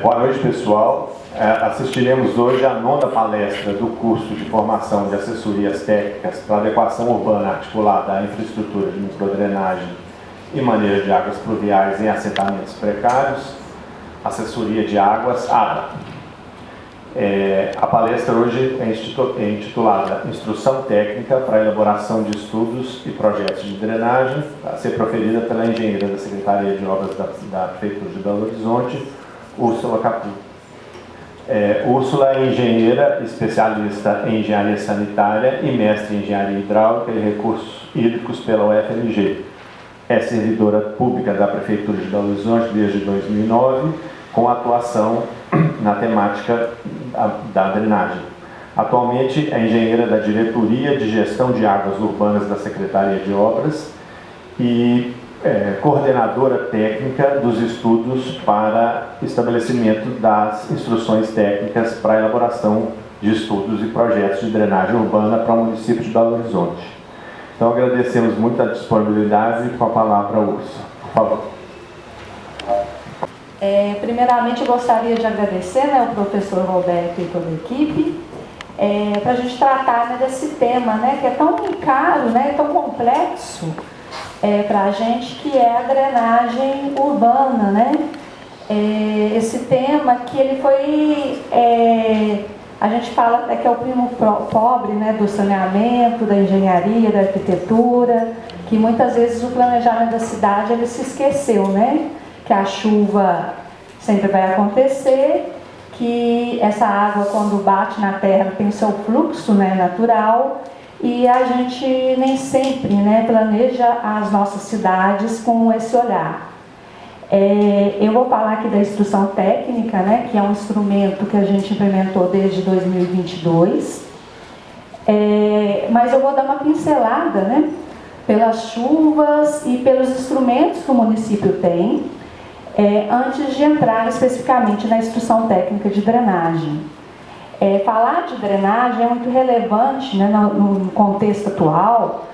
Boa noite, pessoal. Assistiremos hoje a 9ª palestra do curso de formação de assessorias técnicas para adequação urbana articulada à infraestrutura de microdrenagem e manejo de águas pluviais em assentamentos precários, assessoria de águas, ADA. A palestra hoje é intitulada Instrução Técnica para a Elaboração de Estudos e Projetos de Drenagem, a ser proferida pela engenheira da Secretaria de Obras da Prefeitura de Belo Horizonte, Úrsula Capu. Úrsula é engenheira, especialista em engenharia sanitária e mestre em engenharia hidráulica e recursos hídricos pela UFMG. É servidora pública da Prefeitura de Belo Horizonte desde 2009, com atuação na temática da drenagem. Atualmente é engenheira da Diretoria de Gestão de Águas Urbanas da Secretaria de Obras e coordenadora técnica dos estudos para estabelecimento das instruções técnicas para a elaboração de estudos e projetos de drenagem urbana para o município de Belo Horizonte. Então agradecemos muito a disponibilidade e com a palavra a Úrsula. Por favor. Primeiramente, eu gostaria de agradecer o professor Roberto e toda a equipe para a gente tratar desse tema que é tão caro, tão complexo para a gente, que é a drenagem urbana. Esse tema que ele foi, a gente fala que é o primo pobre do saneamento, da engenharia, da arquitetura, que muitas vezes o planejamento da cidade ele se esqueceu, que a chuva sempre vai acontecer, que essa água quando bate na terra tem o seu fluxo natural, e a gente nem sempre planeja as nossas cidades com esse olhar. Eu vou falar aqui da instrução técnica, que é um instrumento que a gente implementou desde 2022, mas eu vou dar uma pincelada pelas chuvas e pelos instrumentos que o município tem, antes de entrar especificamente na instrução técnica de drenagem. Falar de drenagem é muito relevante no contexto atual,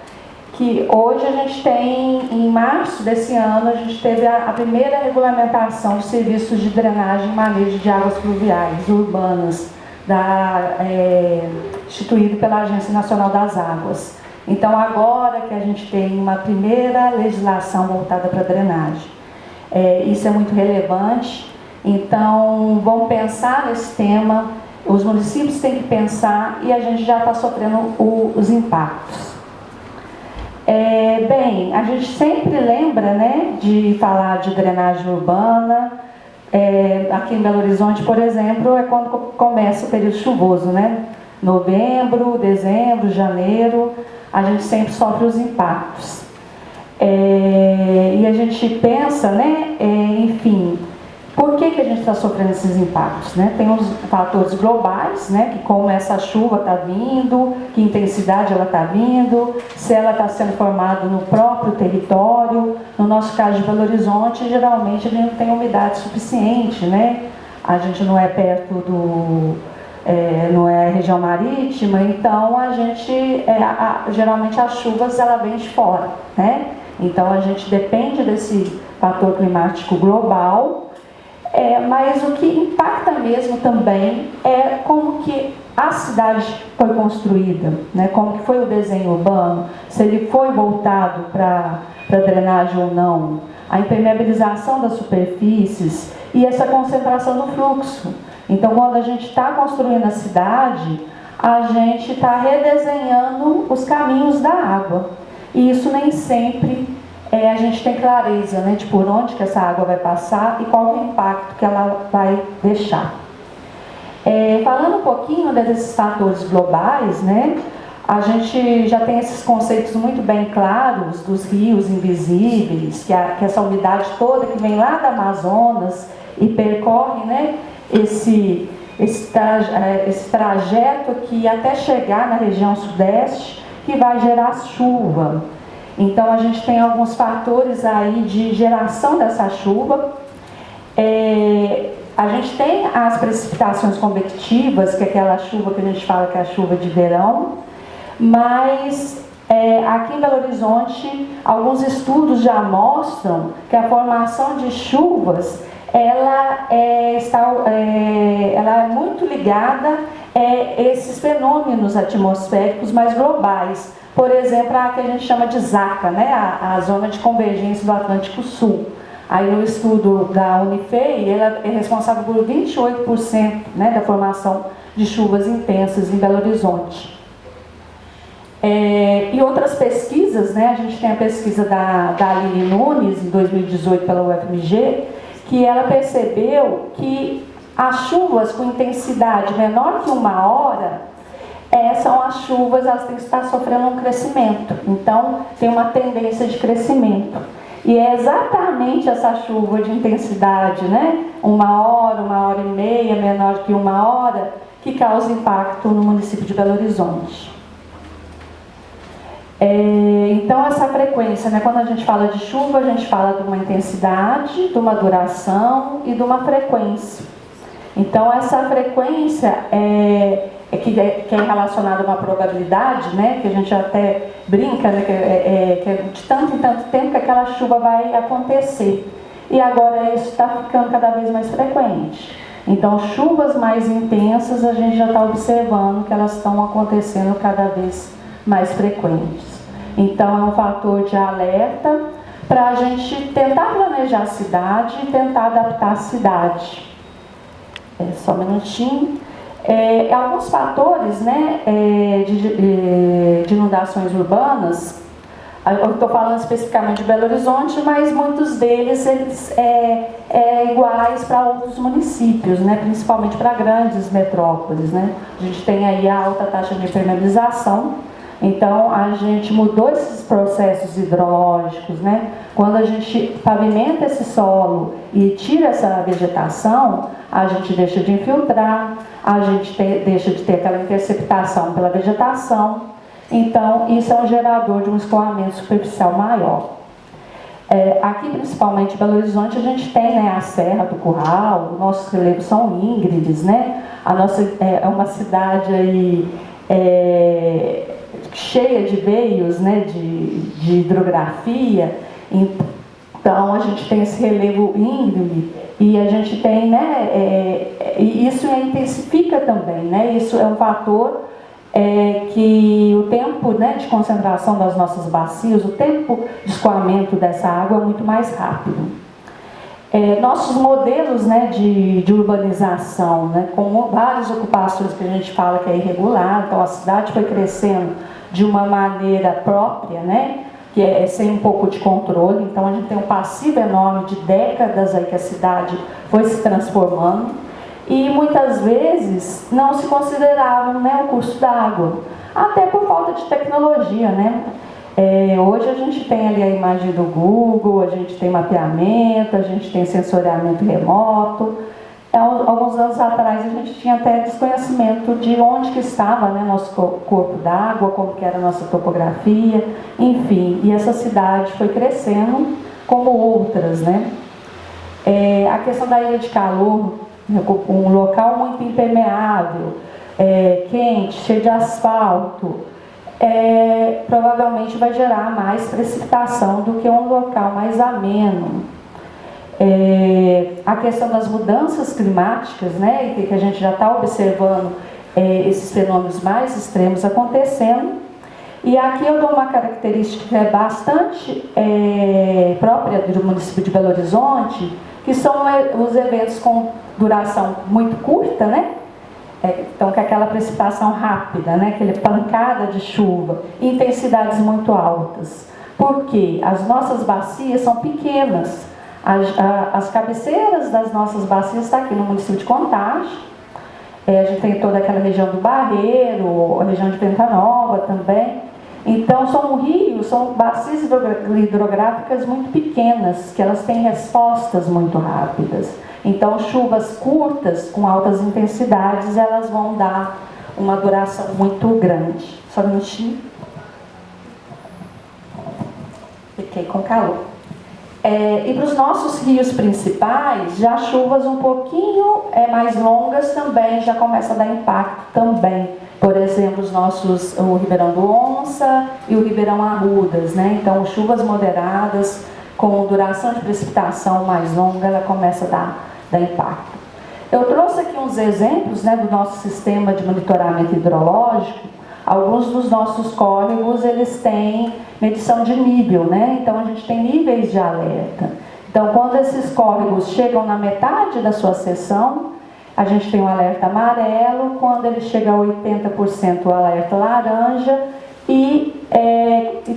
que hoje a gente tem, em março desse ano, a gente teve a primeira regulamentação de serviços de drenagem e manejo de águas pluviais urbanas, instituído pela Agência Nacional das Águas. Então, agora que a gente tem uma primeira legislação voltada para a drenagem, isso é muito relevante. Então, vamos pensar nesse tema. Os municípios têm que pensar e a gente já está sofrendo os impactos. A gente sempre lembra de falar de drenagem urbana. Aqui em Belo Horizonte, por exemplo, é quando começa o período chuvoso, novembro, dezembro, janeiro, a gente sempre sofre os impactos. E a gente pensa, enfim, por que a gente está sofrendo esses impactos? Tem os fatores globais, que como essa chuva está vindo, que intensidade ela está vindo, se ela está sendo formada no próprio território. No nosso caso de Belo Horizonte, geralmente a gente não tem umidade suficiente, a gente não é perto não é região marítima, então a gente, geralmente as chuvas ela vem de fora, Então a gente depende desse fator climático global. Mas o que impacta mesmo também é como que a cidade foi construída, como que foi o desenho urbano, se ele foi voltado para drenagem ou não, a impermeabilização das superfícies e essa concentração do fluxo. Então, quando a gente está construindo a cidade, a gente está redesenhando os caminhos da água, e isso nem sempre a gente tem clareza de por onde que essa água vai passar e qual é o impacto que ela vai deixar. Falando um pouquinho desses fatores globais, a gente já tem esses conceitos muito bem claros dos rios invisíveis, que essa umidade toda que vem lá da Amazonas e percorre esse trajeto que até chegar na região sudeste, que vai gerar chuva. Então, a gente tem alguns fatores aí de geração dessa chuva. A gente tem as precipitações convectivas, que é aquela chuva que a gente fala que é a chuva de verão, mas aqui em Belo Horizonte, alguns estudos já mostram que a formação de chuvas ela ela é muito ligada a esses fenômenos atmosféricos mais globais. Por exemplo, a que a gente chama de ZACA, né? A Zona de Convergência do Atlântico Sul. Aí no estudo da Unifei, ela é responsável por 28%, né, da formação de chuvas intensas em Belo Horizonte. E outras pesquisas, né, a gente tem a pesquisa da Aline Nunes, em 2018, pela UFMG, que ela percebeu que as chuvas com intensidade menor que 1 hora, são as chuvas, elas têm que estar sofrendo um crescimento. Então, tem uma tendência de crescimento. E é exatamente essa chuva de intensidade, né, 1 hora, 1h30, menor que 1 hora, que causa impacto no município de Belo Horizonte. Então, essa frequência, né, quando a gente fala de chuva, a gente fala de uma intensidade, de uma duração e de uma frequência. Então, essa frequência que é relacionada a uma probabilidade, né, que a gente até brinca, né, que é de tanto em tanto tempo que aquela chuva vai acontecer. E agora isso está ficando cada vez mais frequente. Então, chuvas mais intensas, a gente já está observando que elas estão acontecendo cada vez mais frequentes. Então, é um fator de alerta para a gente tentar planejar a cidade e tentar adaptar a cidade. Só um minutinho. Alguns fatores, né, de inundações urbanas, eu estou falando especificamente de Belo Horizonte, mas muitos deles iguais para outros municípios, né, principalmente para grandes metrópoles, né. A gente tem aí a alta taxa de impermeabilização. Então, a gente mudou esses processos hidrológicos, né? Quando a gente pavimenta esse solo e tira essa vegetação, a gente deixa de infiltrar, a gente deixa de ter aquela interceptação pela vegetação. Então, isso é um gerador de um escoamento superficial maior. Aqui, principalmente em Belo Horizonte, a gente tem, né, a Serra do Curral, nossos relevos são íngremes, né? A nossa é uma cidade aí cheia de veios, né, de hidrografia. Então a gente tem esse relevo íngreme e a gente tem, né, e isso intensifica também, né, isso é um fator que o tempo, né, de concentração das nossas bacias, o tempo de escoamento dessa água é muito mais rápido. Nossos modelos, né, de urbanização, né, com várias ocupações que a gente fala que é irregular, então a cidade foi crescendo de uma maneira própria, né, que é sem um pouco de controle. Então a gente tem um passivo enorme de décadas aí que a cidade foi se transformando e muitas vezes não se considerava, né, o curso da água, até por falta de tecnologia, né. Hoje a gente tem ali a imagem do Google, a gente tem mapeamento, a gente tem sensoriamento remoto. Alguns anos atrás a gente tinha até desconhecimento de onde que estava, né, nosso corpo d'água, como que era a nossa topografia, enfim. E essa cidade foi crescendo como outras, né. A questão da ilha de calor, um local muito impermeável, quente, cheio de asfalto, provavelmente vai gerar mais precipitação do que um local mais ameno. A questão das mudanças climáticas, né, que a gente já está observando esses fenômenos mais extremos acontecendo. E aqui eu dou uma característica que é bastante própria do município de Belo Horizonte, que são os eventos com duração muito curta, né? Então, com aquela precipitação rápida, né? Aquela pancada de chuva, intensidades muito altas. Porque as nossas bacias são pequenas. As cabeceiras das nossas bacias estão aqui no município de Contagem. A gente tem toda aquela região do Barreiro, a região de Venta Nova também. Então, são rios, são bacias hidrográficas muito pequenas, que elas têm respostas muito rápidas. Então, chuvas curtas, com altas intensidades, elas vão dar uma duração muito grande. Só um minutinho. Fiquei com calor. E para os nossos rios principais, já chuvas um pouquinho mais longas também, já começa a dar impacto também. Por exemplo, o Ribeirão do Onça e o Ribeirão Arrudas, né? Então, chuvas moderadas com duração de precipitação mais longa, ela começa a dar impacto. Eu trouxe aqui uns exemplos, né, do nosso sistema de monitoramento hidrológico. Alguns dos nossos córregos, eles têm medição de nível, né? Então a gente tem níveis de alerta. Então quando esses córregos chegam na metade da sua seção, a gente tem um alerta amarelo. Quando ele chega a 80%, o alerta laranja, e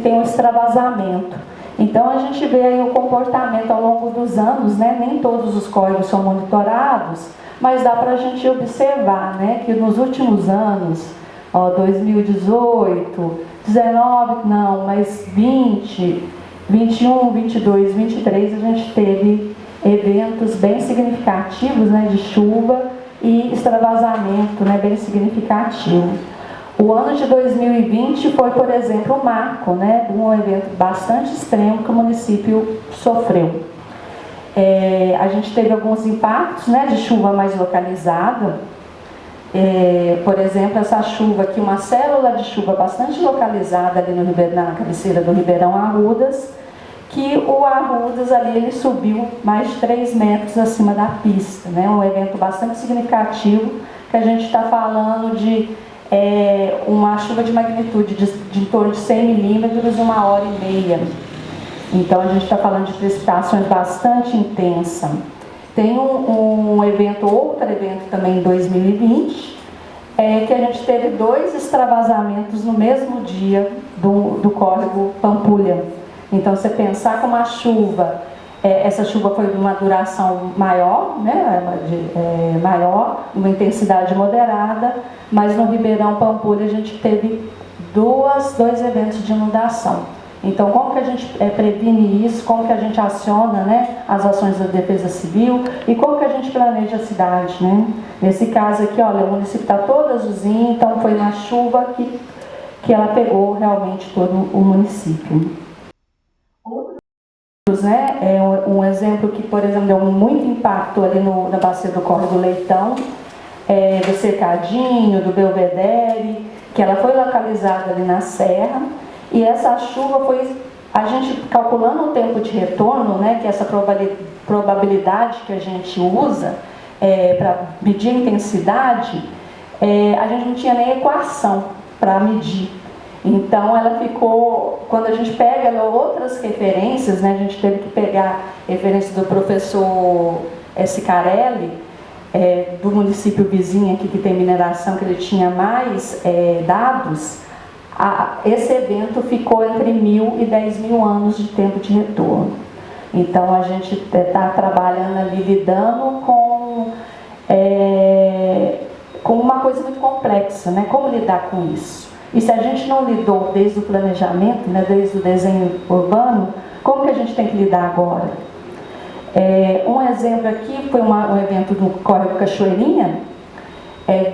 tem um extravasamento. Então a gente vê aí o comportamento ao longo dos anos, né? Nem todos os córregos são monitorados, mas dá para a gente observar, né, que nos últimos anos, 2018, 19, não, mas 20, 21, 22, 23, a gente teve eventos bem significativos, né, de chuva e extravasamento, né, bem significativo. O ano de 2020 foi, por exemplo, um marco, né, de um evento bastante extremo que o município sofreu. A gente teve alguns impactos, né, de chuva mais localizada. Por exemplo, essa chuva aqui, uma célula de chuva bastante localizada ali na cabeceira do Ribeirão Arrudas, que o Arrudas ali ele subiu mais de 3 metros acima da pista, né? Um evento bastante significativo, que a gente está falando de uma chuva de magnitude de em torno de 100 milímetros, 1h30. Então a gente está falando de precipitações bastante intensas. Tem outro evento também em 2020, que a gente teve 2 extravasamentos no mesmo dia do córrego Pampulha. Então, você pensar com uma chuva, essa chuva foi de uma duração maior, né, maior, uma intensidade moderada, mas no Ribeirão Pampulha a gente teve dois eventos de inundação. Então, como que a gente previne isso, como que a gente aciona, né, as ações da Defesa Civil e como que a gente planeja a cidade, né? Nesse caso aqui, olha, o município está todo azulzinho, então foi uma chuva que ela pegou realmente todo o município. Outros, né, um exemplo que, por exemplo, deu muito impacto ali na bacia do Córrego Leitão, do Cercadinho, do Belvedere, que ela foi localizada ali na Serra. E essa chuva foi, a gente calculando o tempo de retorno, né, que é essa probabilidade que a gente usa para medir a intensidade, a gente não tinha nem equação para medir. Então ela ficou, quando a gente pega outras referências, né, a gente teve que pegar referência do professor Sicarelli, do município vizinho aqui que tem mineração, que ele tinha mais dados. Esse evento ficou entre 1.000 e 10.000 anos de tempo de retorno. Então a gente está trabalhando ali, lidando com uma coisa muito complexa, né? Como lidar com isso? E se a gente não lidou desde o planejamento, né, desde o desenho urbano, como que a gente tem que lidar agora? Um exemplo aqui foi um evento do Córrego Cachoeirinha,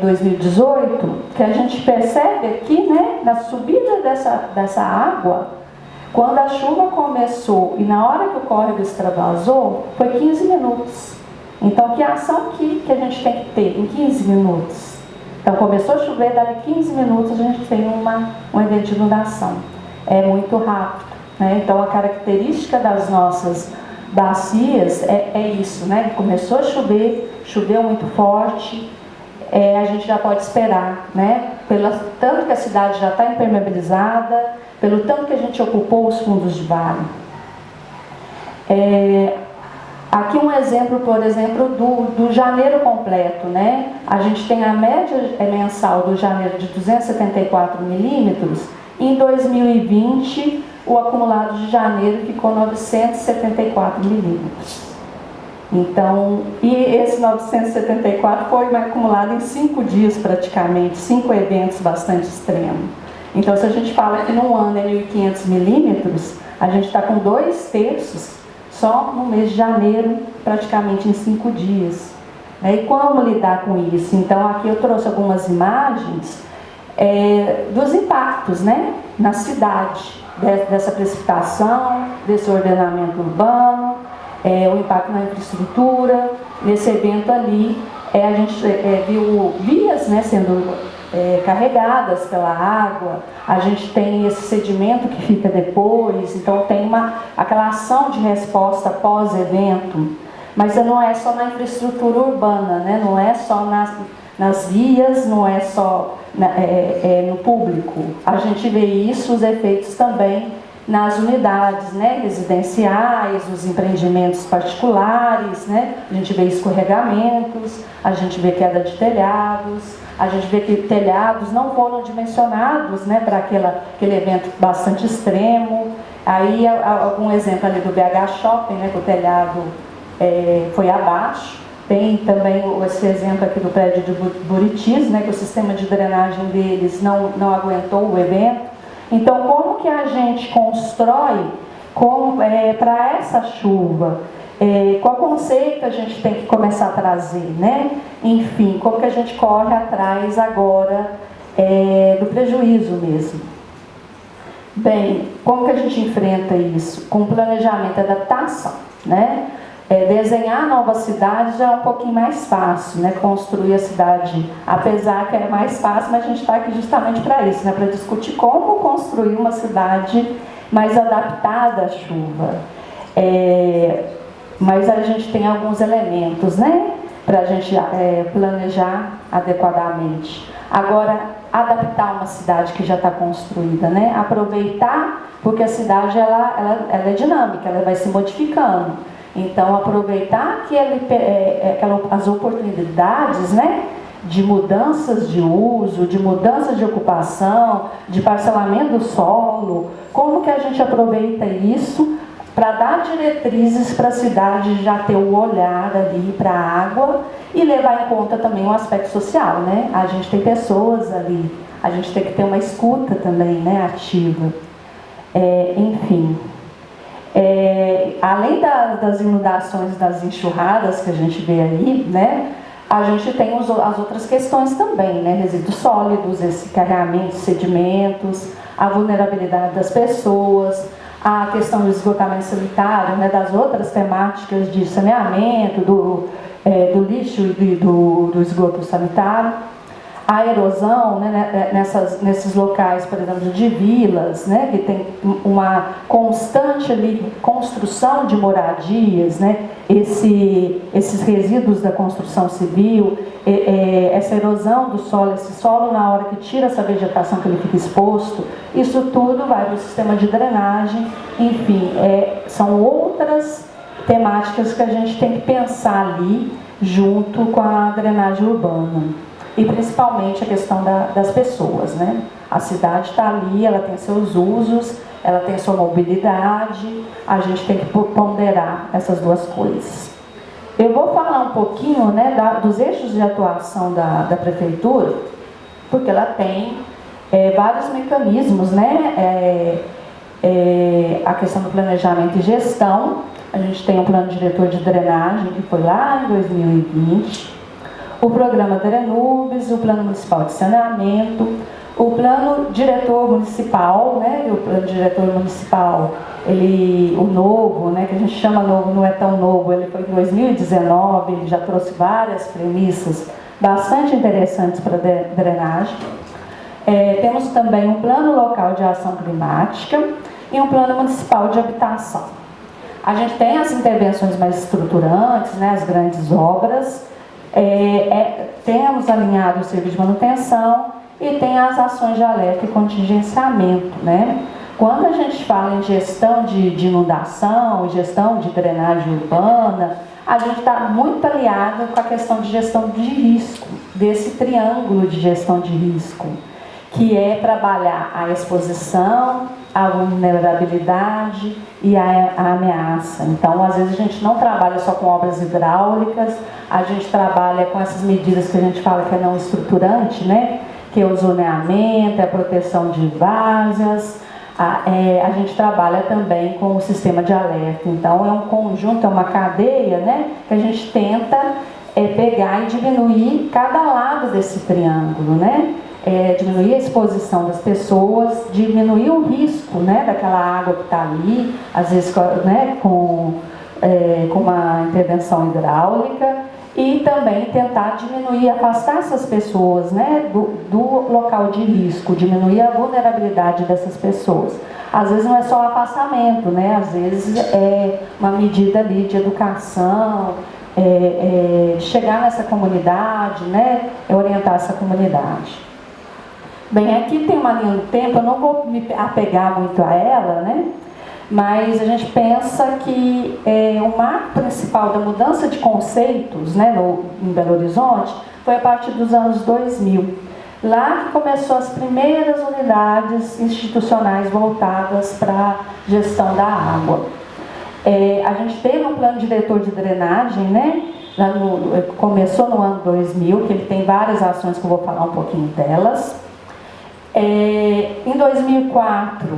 2018, que a gente percebe aqui, né, na subida dessa água, quando a chuva começou e na hora que o córrego extravasou, foi 15 minutos. Então, que ação que a gente tem que ter em 15 minutos? Então, começou a chover, dali 15 minutos a gente tem um evento de inundação. É muito rápido, né? Então, a característica das nossas bacias é isso, né? Começou a chover, choveu muito forte, a gente já pode esperar, né? Pelo tanto que a cidade já está impermeabilizada, pelo tanto que a gente ocupou os fundos de vale. Aqui um exemplo, por exemplo, do janeiro completo, né? A gente tem a média mensal do janeiro de 274 milímetros. Em 2020, o acumulado de janeiro ficou 974 milímetros. Então, e esse 974 foi acumulado em 5 dias praticamente, 5 eventos bastante extremos. Então, se a gente fala que num ano é 1.500 milímetros, a gente está com 2/3 só no mês de janeiro, praticamente em 5 dias. E como lidar com isso? Então, aqui eu trouxe algumas imagens dos impactos, né, na cidade, dessa precipitação, desse ordenamento urbano, o impacto na infraestrutura. Nesse evento ali, a gente viu vias, né, sendo carregadas pela água, a gente tem esse sedimento que fica depois, então tem aquela ação de resposta pós-evento, mas não é só na infraestrutura urbana, né? Não é só nas vias, não é só no público. A gente vê isso, os efeitos também nas unidades, né, residenciais, os empreendimentos particulares, né? A gente vê escorregamentos, a gente vê queda de telhados, a gente vê que telhados não foram dimensionados, né, para aquele evento bastante extremo. Aí algum exemplo ali do BH Shopping, né, que o telhado foi abaixo. Tem também esse exemplo aqui do prédio de Buritis, né, que o sistema de drenagem deles não aguentou o evento. Então, como que a gente constrói para essa chuva? Qual conceito a gente tem que começar a trazer, né? Enfim, como que a gente corre atrás agora do prejuízo mesmo? Bem, como que a gente enfrenta isso? Com planejamento e adaptação, né? Desenhar novas cidades já é um pouquinho mais fácil, né? Construir a cidade, apesar que é mais fácil, mas a gente está aqui justamente para isso, né? Para discutir como construir uma cidade mais adaptada à chuva. Mas a gente tem alguns elementos, né? Para a gente planejar adequadamente. Agora, adaptar uma cidade que já está construída, né? Aproveitar, porque a cidade ela é dinâmica, ela vai se modificando. Então, aproveitar que as oportunidades, né, de mudanças de uso, de mudanças de ocupação, de parcelamento do solo, como que a gente aproveita isso para dar diretrizes para a cidade já ter o olhar ali para a água e levar em conta também o aspecto social, né? A gente tem pessoas ali, a gente tem que ter uma escuta também, né, ativa. Enfim... além das inundações, das enxurradas que a gente vê aí, né, a gente tem as outras questões também, né, resíduos sólidos, esse carregamento de sedimentos, a vulnerabilidade das pessoas, a questão do esgotamento sanitário, né, das outras temáticas de saneamento, do lixo e do esgoto sanitário. A erosão, né, nesses locais, por exemplo, de vilas, né, que tem uma constante ali, construção de moradias, né, esses resíduos da construção civil, essa erosão do solo, esse solo na hora que tira essa vegetação que ele fica exposto, isso tudo vai para o sistema de drenagem, enfim, são outras temáticas que a gente tem que pensar ali junto com a drenagem urbana. E principalmente a questão das pessoas, né? A cidade está ali, ela tem seus usos, ela tem sua mobilidade, a gente tem que ponderar essas duas coisas. Eu vou falar um pouquinho, né, dos eixos de atuação da prefeitura, porque ela tem vários mecanismos, né? A questão do planejamento e gestão, a gente tem um plano diretor de drenagem que foi lá em 2020, o programa Drenubes, o plano municipal de saneamento, o plano diretor municipal, né? O plano diretor municipal, o novo, né? Que a gente chama novo, não é tão novo, ele foi em 2019, ele já trouxe várias premissas bastante interessantes para drenagem. Temos também um plano local de ação climática e um plano municipal de habitação. A gente tem as intervenções mais estruturantes, né? As grandes obras. Temos alinhado o serviço de manutenção e tem as ações de alerta e contingenciamento, né? Quando a gente fala em gestão de inundação, gestão de drenagem urbana, a gente está muito aliado com a questão de gestão de risco, desse triângulo de gestão de risco, que é trabalhar a exposição, a vulnerabilidade e a ameaça. Então, às vezes a gente não trabalha só com obras hidráulicas, a gente trabalha com essas medidas que a gente fala que é não estruturante, né? Que é o zoneamento, a proteção de várzeas, a gente trabalha também com o sistema de alerta. Então, é um conjunto, é uma cadeia, né? Que a gente tenta pegar e diminuir cada lado desse triângulo, né? Diminuir a exposição das pessoas, diminuir o risco, né, daquela água que está ali, às vezes, né, com uma intervenção hidráulica, e também tentar diminuir, afastar essas pessoas, né, do local de risco, diminuir a vulnerabilidade dessas pessoas. Às vezes não é só afastamento, né, às vezes é uma medida ali de educação, chegar nessa comunidade, né, orientar essa comunidade. Bem, aqui tem uma linha do tempo, eu não vou me apegar muito a ela, né, mas a gente pensa que o marco principal da mudança de conceitos, né, em Belo Horizonte foi a partir dos anos 2000. Lá que começou as primeiras unidades institucionais voltadas para a gestão da água. A gente teve um plano diretor de drenagem, né, começou no ano 2000, que ele tem várias ações que eu vou falar um pouquinho delas. Em 2004,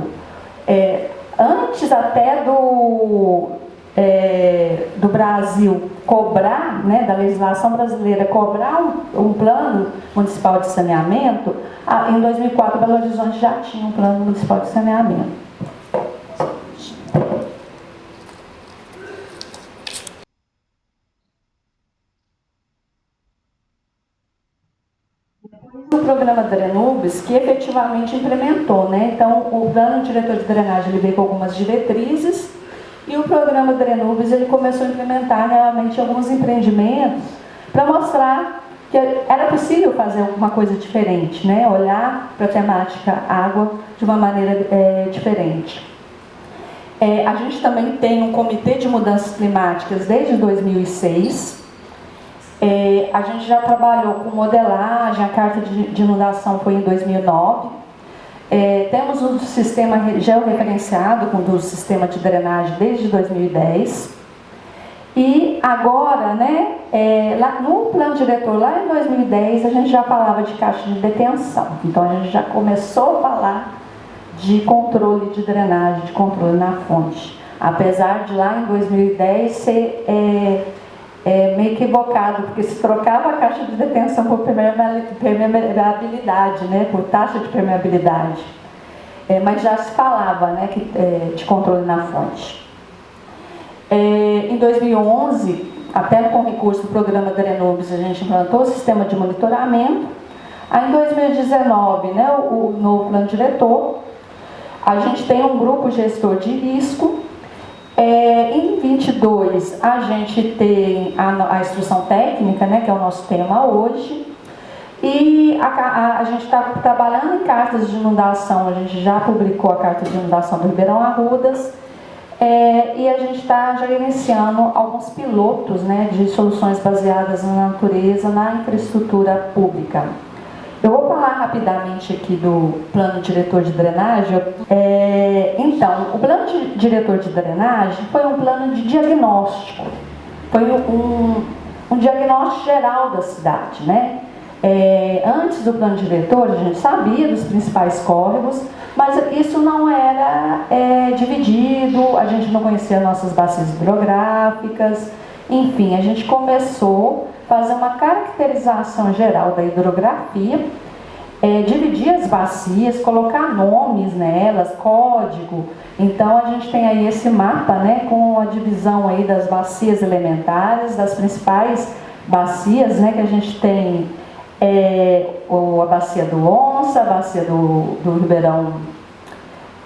antes até do Brasil cobrar, né, da legislação brasileira cobrar um plano municipal de saneamento, em 2004 Belo Horizonte já tinha um plano municipal de saneamento. O programa Drenubes, que efetivamente implementou, né? Então, o plano diretor de drenagem ele veio com algumas diretrizes e o programa Drenubes ele começou a implementar realmente alguns empreendimentos para mostrar que era possível fazer alguma coisa diferente, né? Olhar para a temática água de uma maneira diferente. A gente também tem um comitê de mudanças climáticas desde 2006. A gente já trabalhou com modelagem, a carta de inundação foi em 2009. Temos um sistema georreferenciado do sistema de drenagem desde 2010. E agora, né, lá no plano diretor, lá em 2010, a gente já falava de caixa de detenção. Então, a gente já começou a falar de controle de drenagem, de controle na fonte. Apesar de lá em 2010 ser meio equivocado, porque se trocava a caixa de detenção por permeabilidade, né, por taxa de permeabilidade. Mas já se falava, né, de controle na fonte. Em 2011, até com recurso do programa Drenubes, a gente implantou o sistema de monitoramento. Aí, em 2019, né, o novo plano diretor, a gente tem um grupo gestor de risco. Em 22, a gente tem a instrução técnica, né, que é o nosso tema hoje. E a gente está trabalhando em cartas de inundação, a gente já publicou a carta de inundação do Ribeirão Arrudas. E a gente está já iniciando alguns pilotos, né, de soluções baseadas na natureza, na infraestrutura pública. Eu vou falar rapidamente aqui do plano diretor de drenagem. Então, o plano diretor de drenagem foi um plano de diagnóstico. Foi um diagnóstico geral da cidade, né? Antes do plano diretor, a gente sabia dos principais córregos, mas isso não era dividido, a gente não conhecia nossas bacias hidrográficas. Enfim, a gente começou a fazer uma caracterização geral da hidrografia, dividir as bacias, colocar nomes nelas, código. Então, a gente tem aí esse mapa, né, com a divisão aí das bacias elementares, das principais bacias, né, que a gente tem a bacia do Onça, a bacia do Ribeirão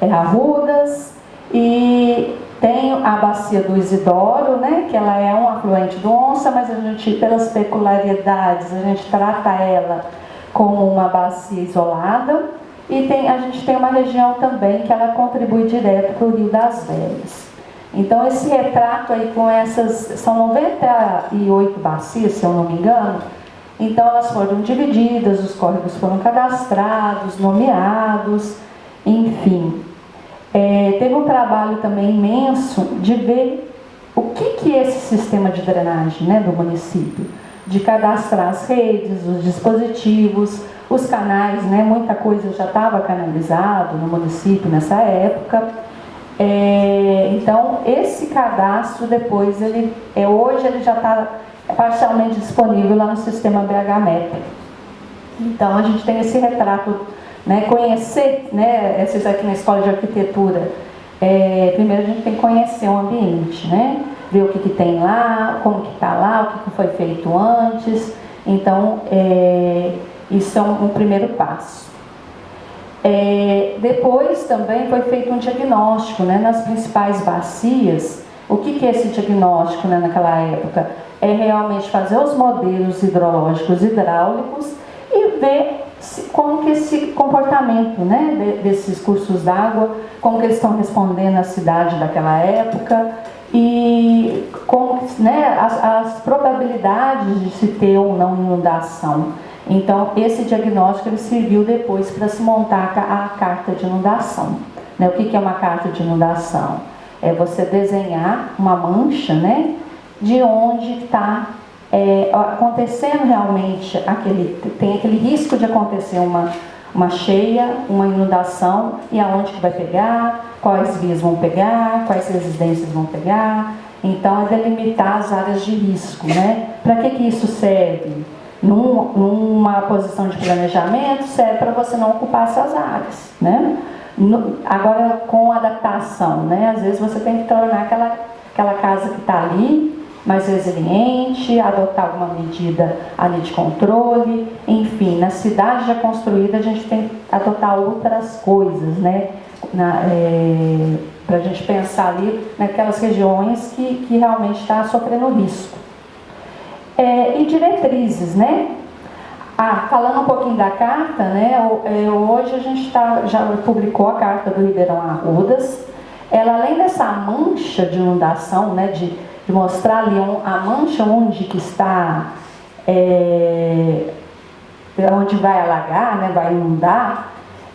Arrudas, e tem a bacia do Isidoro, né, que ela é um afluente do Onça, mas a gente, pelas peculiaridades, a gente trata ela como uma bacia isolada. E a gente tem uma região também que ela contribui direto para o Rio das Velhas. Então, esse retrato aí com são 98 bacias, se eu não me engano. Então, elas foram divididas, os córregos foram cadastrados, nomeados, enfim. Teve um trabalho também imenso de ver o que é esse sistema de drenagem, né, do município. De cadastrar as redes, os dispositivos, os canais, né, muita coisa já estava canalizado no município nessa época. Então, esse cadastro depois, hoje ele já está parcialmente disponível lá no sistema BHMEP. Então, a gente tem esse retrato, né, conhecer, né, esses aqui na Escola de Arquitetura. Primeiro a gente tem que conhecer o ambiente, né? ver o que tem lá, como que está lá, o que foi feito antes. Então, isso é um primeiro passo. Depois também foi feito um diagnóstico, né, nas principais bacias. O que é esse diagnóstico, né, naquela época? É realmente fazer os modelos hidrológicos hidráulicos e ver como que esse comportamento, né, desses cursos d'água, como que eles estão respondendo à cidade daquela época e como, né, as probabilidades de se ter ou não inundação. Então, esse diagnóstico ele serviu depois para se montar a carta de inundação. Né? O que é uma carta de inundação? É você desenhar uma mancha, né, de onde está acontecendo realmente tem aquele risco de acontecer uma cheia, uma inundação, e aonde que vai pegar, quais vias vão pegar, quais residências vão pegar. Então, é delimitar as áreas de risco, né? Para que isso serve? Numa posição de planejamento, serve para você não ocupar essas áreas, né? Agora, com adaptação, né? Às vezes você tem que tornar aquela casa que está ali mais resiliente, adotar alguma medida ali de controle, enfim, na cidade já construída a gente tem que adotar outras coisas, né? Para a gente pensar ali naquelas regiões que realmente está sofrendo risco. E diretrizes, né? Falando um pouquinho da carta, né? Hoje a gente já publicou a carta do Ribeirão Arrudas. Ela, além dessa mancha de inundação, né? De mostrar ali a mancha onde que está, onde vai alagar, né? Vai inundar.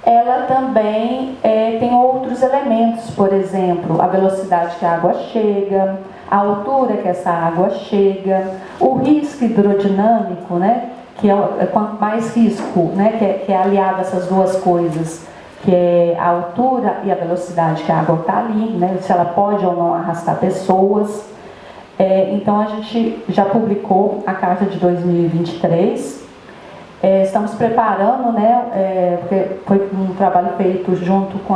Ela também tem outros elementos, por exemplo, a velocidade que a água chega, a altura que essa água chega, o risco hidrodinâmico, né, que quanto mais risco, né, que é aliado a essas duas coisas, que é a altura e a velocidade que a água está ali, né, se ela pode ou não arrastar pessoas. Então a gente já publicou a carta de 2023. Estamos preparando, né, porque foi um trabalho feito junto com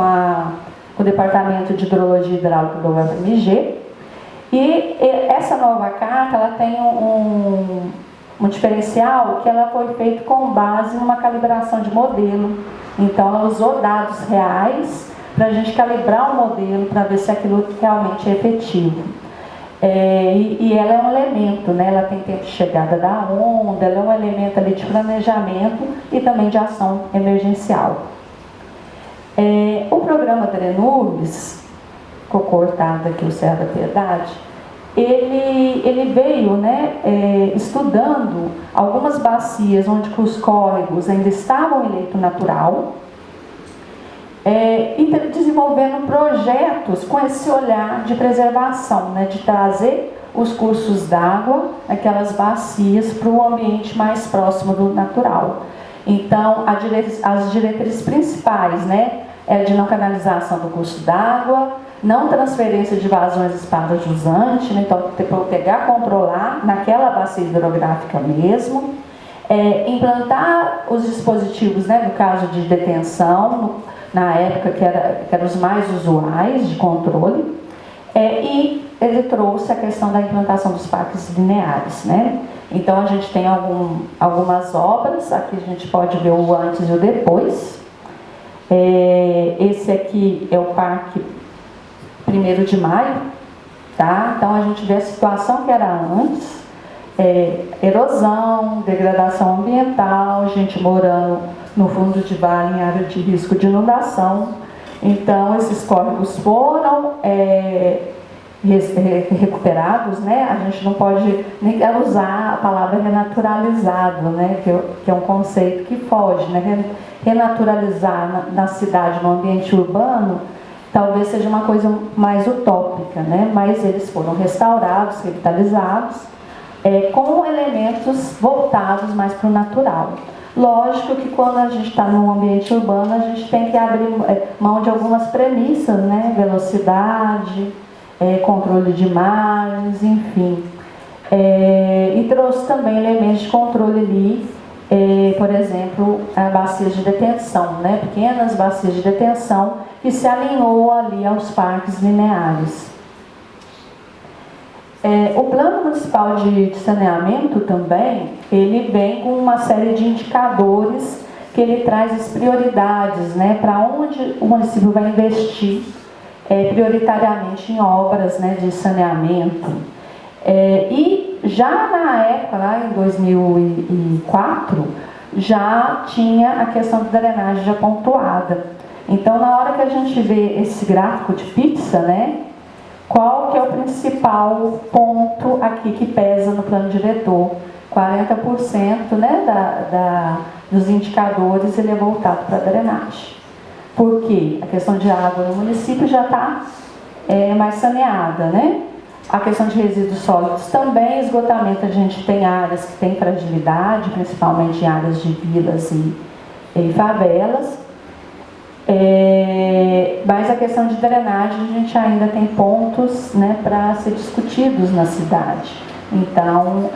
o Departamento de Hidrologia e Hidráulica do UFMG. E essa nova carta, ela tem um diferencial que ela foi feita com base numa calibração de modelo. Então, ela usou dados reais para a gente calibrar o modelo para ver se aquilo realmente é efetivo. E ela é um elemento, né? Ela tem tempo de chegada da onda, ela é um elemento ali de planejamento e também de ação emergencial. O programa Drenubes, ficou cortado aqui o Serra da Piedade, ele veio, né, estudando algumas bacias onde os córregos ainda estavam em leito natural, e desenvolvendo projetos com esse olhar de preservação, né, de trazer os cursos d'água, aquelas bacias, para o ambiente mais próximo do natural. Então, as diretrizes principais, né, é de não canalização do curso d'água, não transferência de vazões espadajusantes, né, então pegar, controlar naquela bacia hidrográfica mesmo, implantar os dispositivos, né, no caso de detenção, na época que eram os mais usuais de controle, e ele trouxe a questão da implantação dos parques lineares, né? Então a gente tem algumas obras, aqui a gente pode ver o antes e o depois. Esse aqui é o Parque 1º de Maio, tá? Então a gente vê a situação que era antes, erosão, degradação ambiental, gente morando no fundo de vale em área de risco de inundação. Então esses córregos foram recuperados, né? A gente não pode nem usar a palavra renaturalizado, né? Que é um conceito que foge, né? Renaturalizar na cidade, no ambiente urbano, talvez seja uma coisa mais utópica, né? Mas eles foram restaurados, revitalizados, com elementos voltados mais para o natural. Lógico que quando a gente está num ambiente urbano, a gente tem que abrir mão de algumas premissas, né? Velocidade, controle de margens, enfim. E trouxe também elementos de controle ali, por exemplo, bacias de detenção, né? Pequenas bacias de detenção que se alinhou ali aos parques lineares. O Plano Municipal de Saneamento também, ele vem com uma série de indicadores que ele traz as prioridades, né, para onde o município vai investir prioritariamente em obras, né, de saneamento. E já na época, lá em 2004, já tinha a questão de drenagem já pontuada. Então, na hora que a gente vê esse gráfico de pizza, né, qual que é o principal ponto aqui que pesa no plano diretor? 40%, né, dos indicadores ele é voltado para a drenagem. Por quê? A questão de água no município já está mais saneada, né? A questão de resíduos sólidos também, esgotamento, a gente tem áreas que têm fragilidade, principalmente em áreas de vilas e favelas. Mas a questão de drenagem, a gente ainda tem pontos, né, para ser discutidos na cidade. Então,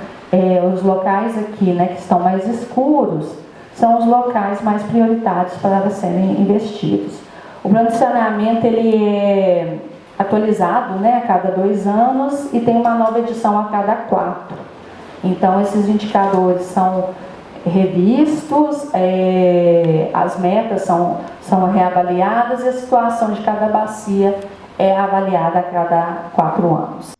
os locais aqui, né, que estão mais escuros, são os locais mais prioritários para serem investidos. O plano de saneamento, ele é atualizado, né, a cada 2 anos e tem uma nova edição a cada 4. Então, esses indicadores são revistos, as metas são reavaliadas e a situação de cada bacia é avaliada a cada 4 anos.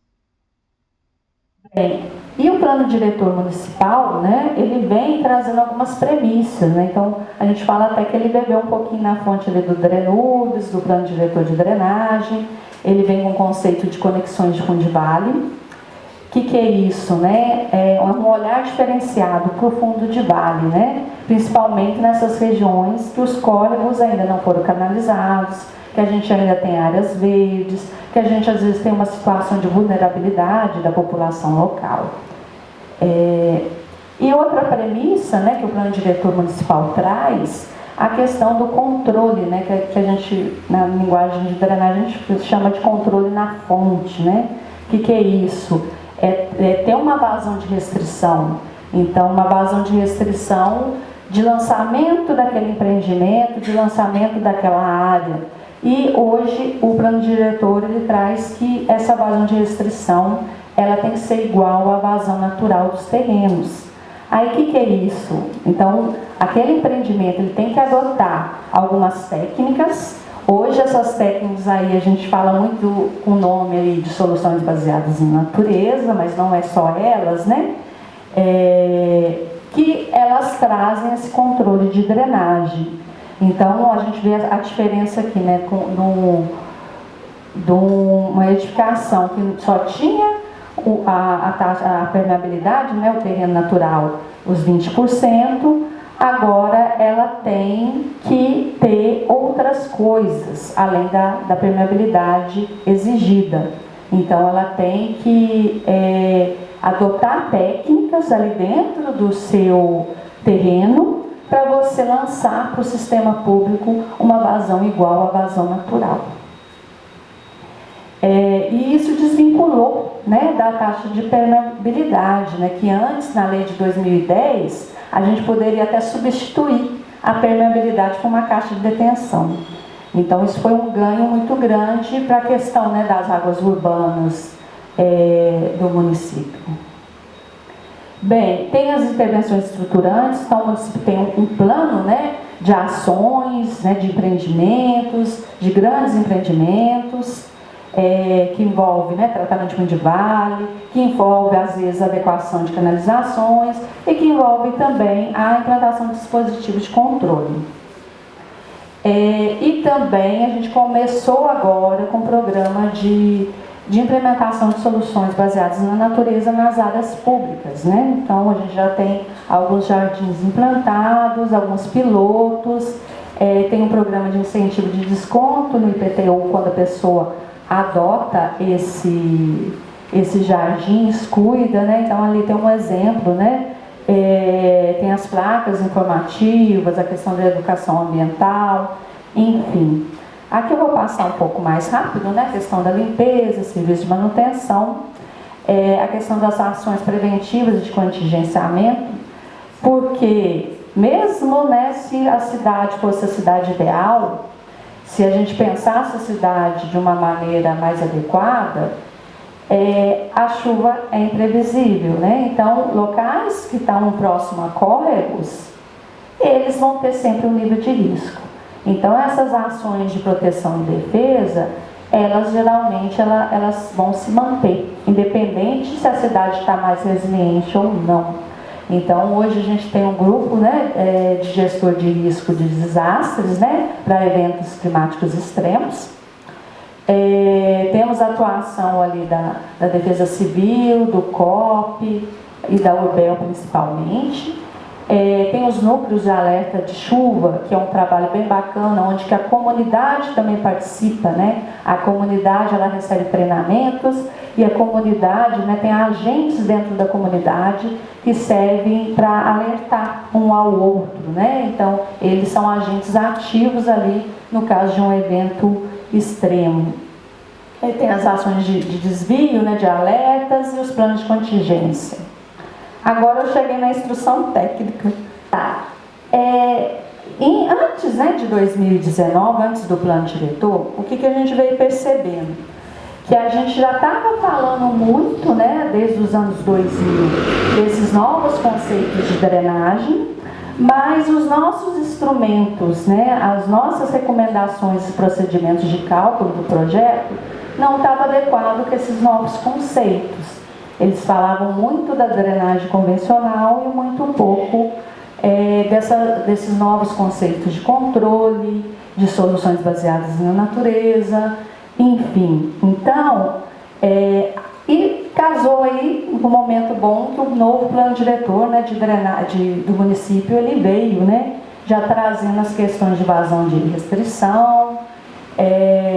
E o plano diretor municipal, né, ele vem trazendo algumas premissas, né? Então, a gente fala até que ele bebeu um pouquinho na fonte ali do Drenubes, do plano diretor de drenagem. Ele vem com o conceito de conexões de Fundivale. O que é isso, né? É um olhar diferenciado para o fundo de vale, né? Principalmente nessas regiões que os córregos ainda não foram canalizados, que a gente ainda tem áreas verdes, que a gente às vezes tem uma situação de vulnerabilidade da população local. E outra premissa, né, que o plano diretor municipal traz, a questão do controle, né, que a gente, na linguagem de drenagem, a gente chama de controle na fonte, né? O que é isso? Ter uma vazão de restrição. Então, uma vazão de restrição de lançamento daquele empreendimento, de lançamento daquela área. E hoje o plano diretor ele traz que essa vazão de restrição ela tem que ser igual à vazão natural dos terrenos. Aí o que é isso? Então, aquele empreendimento ele tem que adotar algumas técnicas. Hoje essas técnicas aí a gente fala muito com o nome aí de soluções baseadas em natureza, mas não é só elas, né? Que elas trazem esse controle de drenagem. Então a gente vê a diferença aqui, né? De uma edificação que só tinha a permeabilidade, né? O terreno natural, os 20%. Agora ela tem que ter outras coisas, além da permeabilidade exigida. Então ela tem que adotar técnicas ali dentro do seu terreno para você lançar para o sistema público uma vazão igual à vazão natural. E isso desvinculou, né, da taxa de permeabilidade, né, que antes, na lei de 2010, a gente poderia até substituir a permeabilidade com uma caixa de detenção. Então, isso foi um ganho muito grande para a questão, né, das águas urbanas do município. Bem, tem as intervenções estruturantes, então o município tem um plano, né, de ações, né, de empreendimentos, de grandes empreendimentos, que envolve, né, tratamento de vale, que envolve às vezes adequação de canalizações e que envolve também a implantação de dispositivos de controle. E também a gente começou agora com o programa de implementação de soluções baseadas na natureza nas áreas públicas, né? Então a gente já tem alguns jardins implantados, alguns pilotos, tem um programa de incentivo de desconto no IPTU quando a pessoa adota esses jardins, cuida, né? Então ali tem um exemplo, né? Tem as placas informativas, a questão da educação ambiental, enfim. Aqui eu vou passar um pouco mais rápido, né? A questão da limpeza, serviço de manutenção, a questão das ações preventivas de contingenciamento, porque mesmo, né, se a cidade fosse a cidade ideal, se a gente pensasse a cidade de uma maneira mais adequada, a chuva é imprevisível, né? Então, locais que estão próximo a córregos, eles vão ter sempre um nível de risco. Então, essas ações de proteção e defesa, elas geralmente elas vão se manter, independente se a cidade está mais resiliente ou não. Então, hoje a gente tem um grupo, né, de gestor de risco de desastres, né, para eventos climáticos extremos. Temos a atuação ali da Defesa Civil, do COP e da URBEL principalmente. Tem os núcleos de alerta de chuva, que é um trabalho bem bacana, onde que a comunidade também participa, né? A comunidade, ela recebe treinamentos e a comunidade, né, tem agentes dentro da comunidade que servem para alertar um ao outro, né? Então, eles são agentes ativos ali no caso de um evento extremo. Tem as ações de desvio, né, de alertas e os planos de contingência. Agora eu cheguei na instrução técnica. Tá. Antes, né, de 2019, antes do plano diretor, o que a gente veio percebendo? Que a gente já estava falando muito, né, desde os anos 2000, desses novos conceitos de drenagem, mas os nossos instrumentos, né, as nossas recomendações e procedimentos de cálculo do projeto não estavam adequados com esses novos conceitos. Eles falavam muito da drenagem convencional e muito pouco desses novos conceitos de controle, de soluções baseadas na natureza, enfim. Então, e casou aí um momento bom que o novo plano diretor, né, de drenagem do município, ele veio, né, já trazendo as questões de vazão de restrição,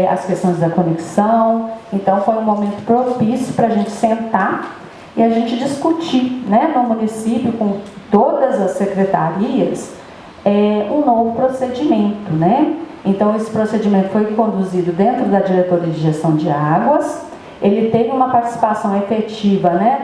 as questões da conexão. Então foi um momento propício para a gente sentar e a gente discutir, né, no município com todas as secretarias um novo procedimento, né? Então esse procedimento foi conduzido dentro da Diretoria de Gestão de Águas. Ele teve uma participação efetiva, né,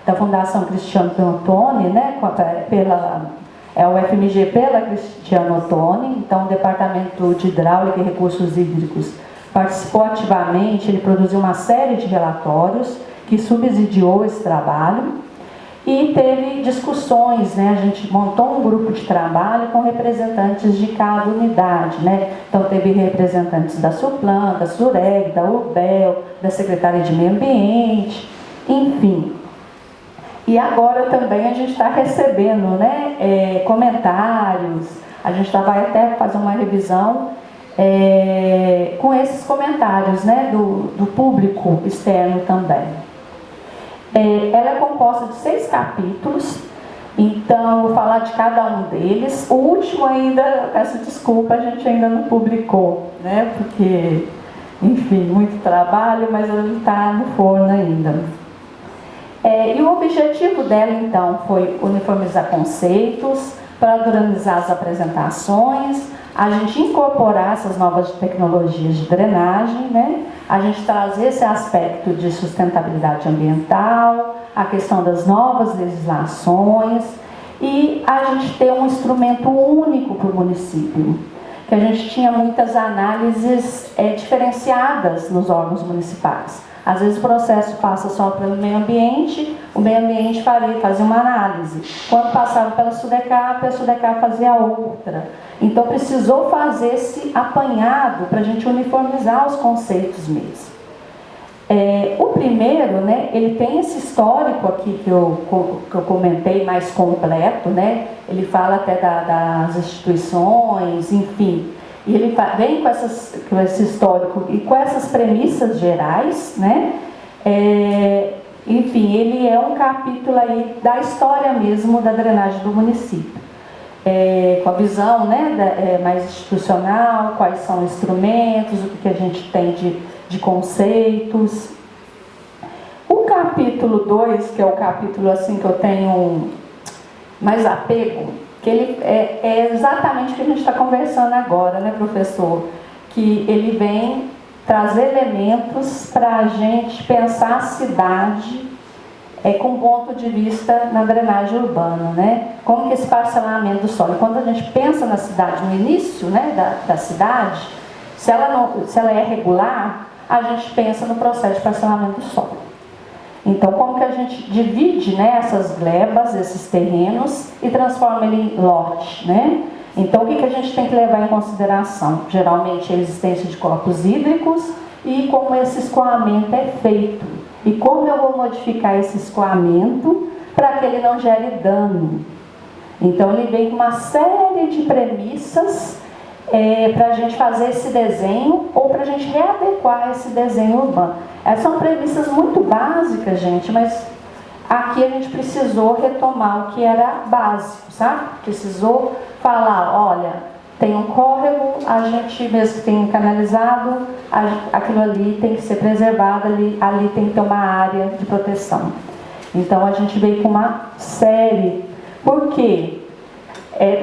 da Fundação Cristiano Ottoni, né, o FMG pela Cristiano Ottoni. Então o Departamento de Hidráulica e Recursos Hídricos participou ativamente, ele produziu uma série de relatórios que subsidiou esse trabalho e teve discussões, né? A gente montou um grupo de trabalho com representantes de cada unidade, né? Então teve representantes da Suplan, da SUREG, da URBEL, da Secretaria de Meio Ambiente, enfim. E agora também a gente está recebendo, né, comentários, a gente vai até fazer uma revisão com esses comentários, né, do público externo também. Ela é composta de 6 capítulos, então eu vou falar de cada um deles. O último ainda, peço desculpa, a gente ainda não publicou, né, porque, enfim, muito trabalho, mas ele está no forno ainda. E o objetivo dela, então, foi uniformizar conceitos, padronizar as apresentações, a gente incorporar essas novas tecnologias de drenagem, né? A gente trazer esse aspecto de sustentabilidade ambiental, a questão das novas legislações e a gente ter um instrumento único para o município, que a gente tinha muitas análises diferenciadas nos órgãos municipais. Às vezes o processo passa só pelo meio ambiente, o meio ambiente fazia uma análise. Quando passava pela SUDECAP, a SUDECAP fazia outra. Então precisou fazer esse apanhado para a gente uniformizar os conceitos mesmo. O primeiro, né, ele tem esse histórico aqui que eu comentei mais completo, né? Ele fala até das instituições, enfim. E ele vem com esse histórico e com essas premissas gerais, né? Enfim, ele é um capítulo aí da história mesmo da drenagem do município. Com a visão, né, mais institucional, quais são os instrumentos, o que a gente tem de conceitos. O capítulo 2, que é o capítulo assim, que eu tenho mais apego, que ele é exatamente o que a gente está conversando agora, né, professor? Que ele vem trazer elementos para a gente pensar a cidade com ponto de vista na drenagem urbana, né? Como que esse parcelamento do solo, quando a gente pensa na cidade, no início, né, da cidade, se ela é regular, a gente pensa no processo de parcelamento do solo. Então, como que a gente divide, né, essas glebas, esses terrenos, e transforma ele em lote, né? Então, o que a gente tem que levar em consideração? Geralmente, a existência de corpos hídricos e como esse escoamento é feito. E como eu vou modificar esse escoamento para que ele não gere dano. Então, ele vem com uma série de premissas para a gente fazer esse desenho ou para a gente readequar esse desenho urbano. São premissas muito básicas, gente, mas aqui a gente precisou retomar o que era básico, sabe? Precisou falar, olha, tem um córrego, a gente mesmo que tem canalizado, aquilo ali tem que ser preservado, ali tem que ter uma área de proteção. Então a gente veio com uma série, porque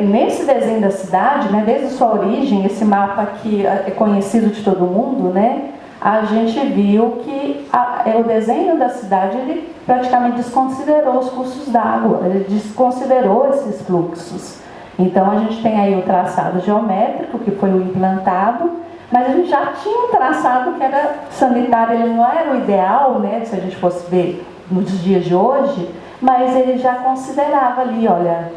nesse desenho da cidade, né, desde sua origem, esse mapa aqui é conhecido de todo mundo, né? A gente viu que o desenho da cidade ele praticamente desconsiderou os cursos d'água, ele desconsiderou esses fluxos. Então a gente tem aí o traçado geométrico, que foi o implantado, mas a gente já tinha um traçado que era sanitário, ele não era o ideal, né, se a gente fosse ver nos dias de hoje, mas ele já considerava ali, olha,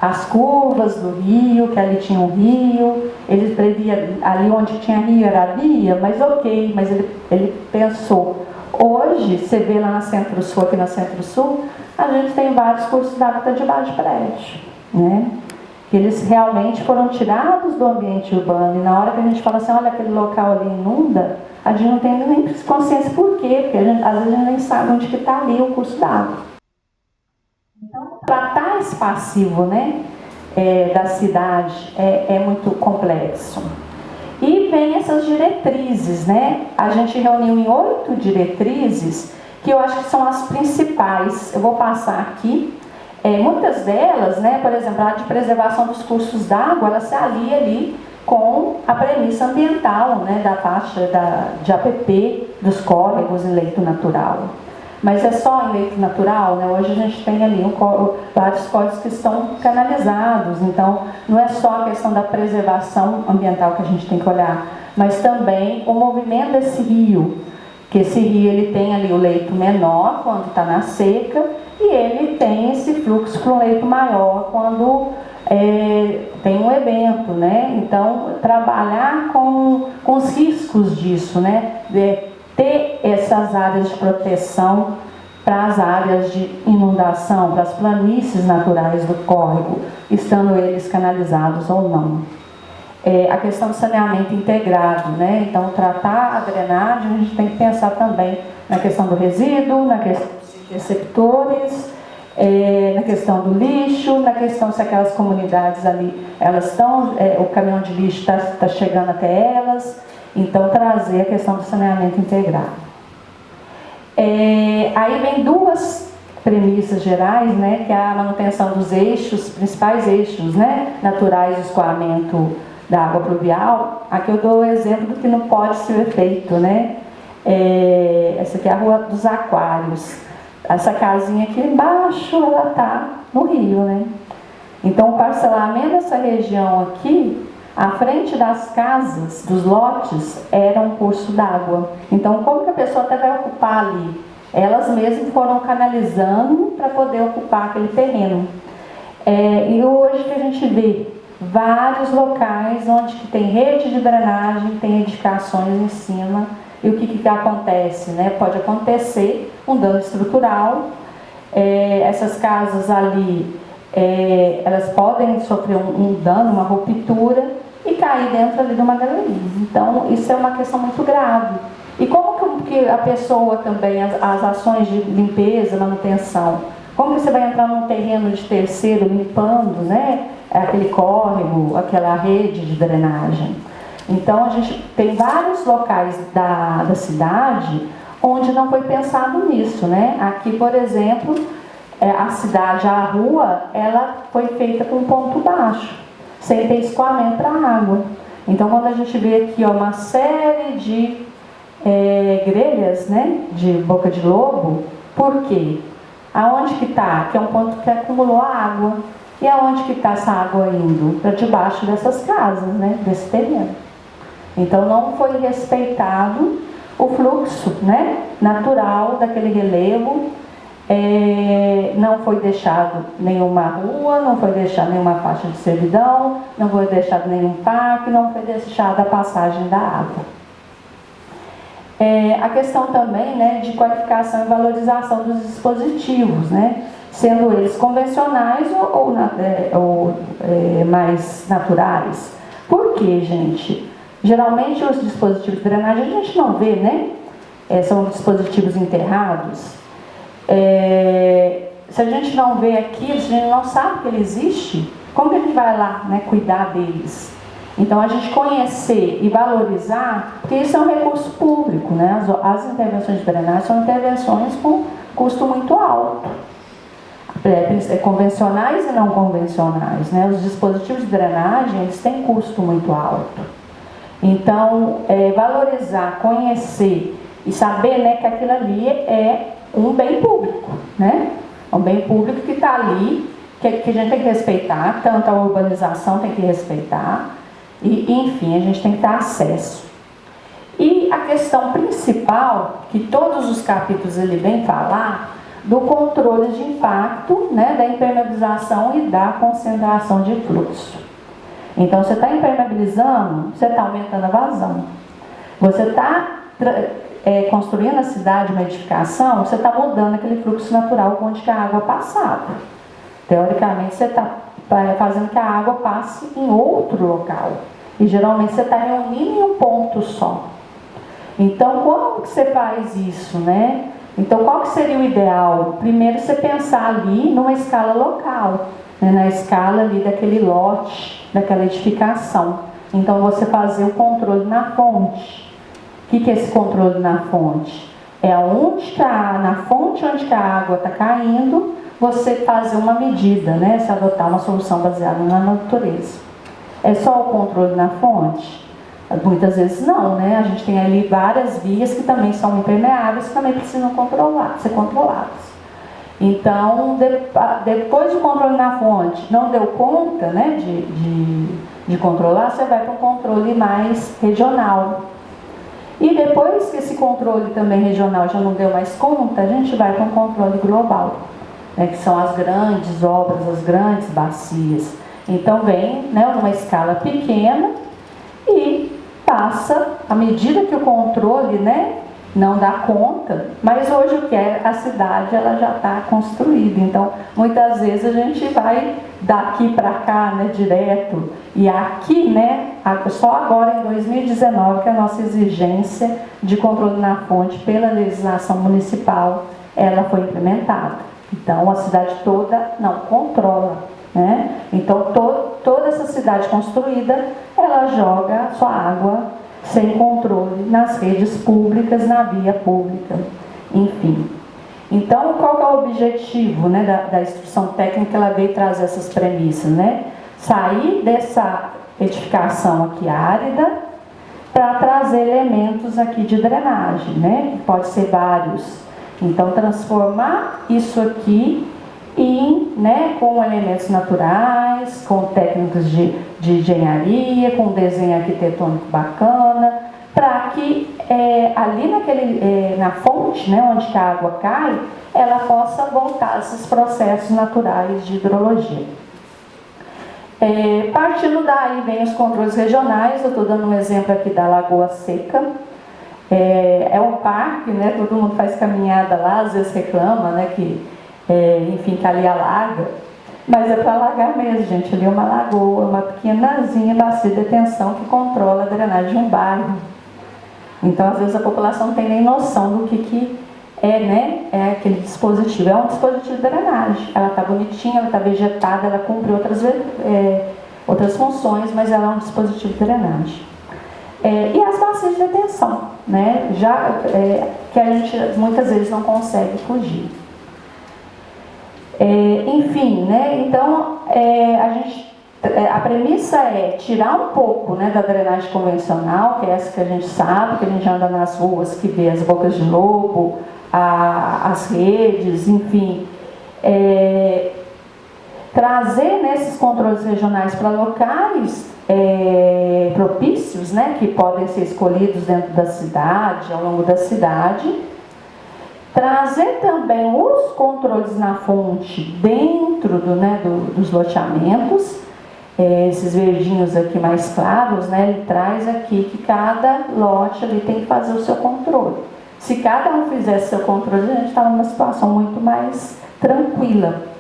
as curvas do rio, que ali tinha um rio, ele previa ali onde tinha rio era via, mas ok, mas ele pensou. Hoje, você vê lá na Centro-Sul, aqui na Centro-Sul, a gente tem vários cursos d'água debaixo de prédio, né? Que eles realmente foram tirados do ambiente urbano, e na hora que a gente fala assim, olha, aquele local ali inunda, a gente não tem nem consciência por quê, porque às vezes a gente nem sabe onde que está ali o curso d'água. Então, tratar esse passivo, né, da cidade é muito complexo. E vem essas diretrizes, né? A gente reuniu em 8 diretrizes, que eu acho que são as principais. Eu vou passar aqui. Muitas delas, né, por exemplo, a de preservação dos cursos d'água, ela se alia ali com a premissa ambiental, né, da faixa de APP dos córregos em leito natural. Mas é só em leito natural, né? Hoje a gente tem ali vários córregos que estão canalizados, então não é só a questão da preservação ambiental que a gente tem que olhar, mas também o movimento desse rio, que esse rio ele tem ali o leito menor quando está na seca e ele tem esse fluxo para um leito maior quando tem um evento, né? Então, trabalhar com os riscos disso, né? Ter essas áreas de proteção para as áreas de inundação, para as planícies naturais do córrego, estando eles canalizados ou não. A questão do saneamento integrado, né? Então, tratar a drenagem, a gente tem que pensar também na questão do resíduo, na questão dos receptores, na questão do lixo, na questão se aquelas comunidades ali, elas estão, o caminhão de lixo está chegando até elas. Então, trazer a questão do saneamento integrado. Aí vem 2 premissas gerais, né, que é a manutenção dos eixos, principais eixos, né, naturais de escoamento da água pluvial. Aqui eu dou o exemplo do que não pode ser feito, né. Essa aqui é a Rua dos Aquários. Essa casinha aqui embaixo, ela está no rio, né. Então, o parcelamento dessa região aqui, à frente das casas, dos lotes, era um curso d'água. Então, como que a pessoa até vai ocupar ali? Elas mesmas foram canalizando para poder ocupar aquele terreno. E hoje que a gente vê vários locais onde que tem rede de drenagem, tem edificações em cima. E o que acontece, né? Pode acontecer um dano estrutural. Essas casas ali, elas podem sofrer um dano, uma ruptura, e cair dentro ali de uma galeria. Então, isso é uma questão muito grave. E como que a pessoa também, as ações de limpeza, manutenção, como que você vai entrar num terreno de terceiro limpando, né, aquele córrego, aquela rede de drenagem? Então, a gente tem vários locais da cidade onde não foi pensado nisso, né? Aqui, por exemplo, a cidade, a rua, ela foi feita com ponto baixo, sem ter escoamento para a água. Então, quando a gente vê aqui uma série de grelhas, né, de boca de lobo, por quê? Aonde que está? Que é um ponto que acumulou a água. E aonde que está essa água indo? Para debaixo dessas casas, né, desse terreno. Então, não foi respeitado o fluxo, né, natural daquele relevo. Não foi deixado nenhuma rua, não foi deixada nenhuma faixa de servidão, não foi deixado nenhum parque, não foi deixada a passagem da água. A questão também, né, de qualificação e valorização dos dispositivos, né, sendo eles convencionais ou mais naturais. Por quê, gente? Geralmente os dispositivos de drenagem a gente não vê, né? São dispositivos enterrados. Se a gente não vê aquilo, se a gente não sabe que ele existe, como que a gente vai lá, né, cuidar deles? Então, a gente conhecer e valorizar, porque isso é um recurso público, né? As intervenções de drenagem são intervenções com custo muito alto. Convencionais e não convencionais, né? Os dispositivos de drenagem, eles têm custo muito alto. Então, valorizar, conhecer e saber, né, que aquilo ali é um bem público, né? Um bem público que está ali, que a gente tem que respeitar, tanto a urbanização tem que respeitar, e, enfim, a gente tem que ter acesso. E a questão principal, que todos os capítulos ele vem falar, do controle de impacto, né, da impermeabilização e da concentração de fluxo. Então, você está impermeabilizando, você está aumentando a vazão. Você está construindo a cidade, uma edificação, você está mudando aquele fluxo natural onde que a água passava. Teoricamente, você está fazendo que a água passe em outro local. E geralmente você está reunindo em um ponto só. Então, como que você faz isso, né? Então, qual que seria o ideal? Primeiro, você pensar ali numa escala local, né? Na escala ali daquele lote, daquela edificação. Então, você fazer o controle na fonte. O que é esse controle na fonte? É onde na fonte onde que a água está caindo, você fazer uma medida, né? Se adotar uma solução baseada na natureza. É só o controle na fonte? Muitas vezes não, né? A gente tem ali várias vias que também são impermeáveis, que também precisam ser controladas. Então, depois do controle na fonte, não deu conta, né, de controlar, você vai para um controle mais regional. E depois que esse controle também regional já não deu mais conta, a gente vai para um controle global, né, que são as grandes obras, as grandes bacias. Então vem, né, numa escala pequena e passa, à medida que o controle, né, não dá conta, mas hoje o que é a cidade, ela já está construída. Então, muitas vezes a gente vai daqui para cá, né, direto, e aqui, né, só agora em 2019 que a nossa exigência de controle na fonte pela legislação municipal, ela foi implementada. Então, a cidade toda não controla, né? Então, toda essa cidade construída, ela joga sua água sem controle nas redes públicas, na via pública, enfim. Então, qual que é o objetivo, né, da instrução técnica? Ela veio trazer essas premissas, né? Sair dessa edificação aqui árida para trazer elementos aqui de drenagem, né? Que pode ser vários. Então, transformar isso aqui com elementos naturais, com técnicas de engenharia, com desenho arquitetônico bacana, para que ali na fonte, né, onde que a água cai, ela possa voltar a esses processos naturais de hidrologia. Partindo daí vem os controles regionais. Eu estou dando um exemplo aqui da Lagoa Seca. É um parque, né, todo mundo faz caminhada lá, às vezes reclama, né, que enfim, que ali alaga, mas é para alagar mesmo, gente. Ali é uma lagoa, uma pequenazinha bacia de detenção que controla a drenagem de um bairro. Então, às vezes, a população não tem nem noção do que é, né, aquele dispositivo. É um dispositivo de drenagem. Ela está bonitinha, ela está vegetada, ela cumpre outras funções, mas ela é um dispositivo de drenagem. E as bacias de detenção, né, que a gente muitas vezes não consegue fugir. Enfim, né, então a premissa é tirar um pouco, né, da drenagem convencional, que é essa que a gente sabe, que a gente anda nas ruas, que vê as bocas de lobo, as redes, enfim, trazer nesses controles regionais para locais propícios, né, que podem ser escolhidos dentro da cidade, ao longo da cidade. Trazer também os controles na fonte dentro dos loteamentos. Esses verdinhos aqui mais claros, né, ele traz aqui que cada lote ali tem que fazer o seu controle. Se cada um fizesse seu controle, a gente estava numa situação muito mais tranquila.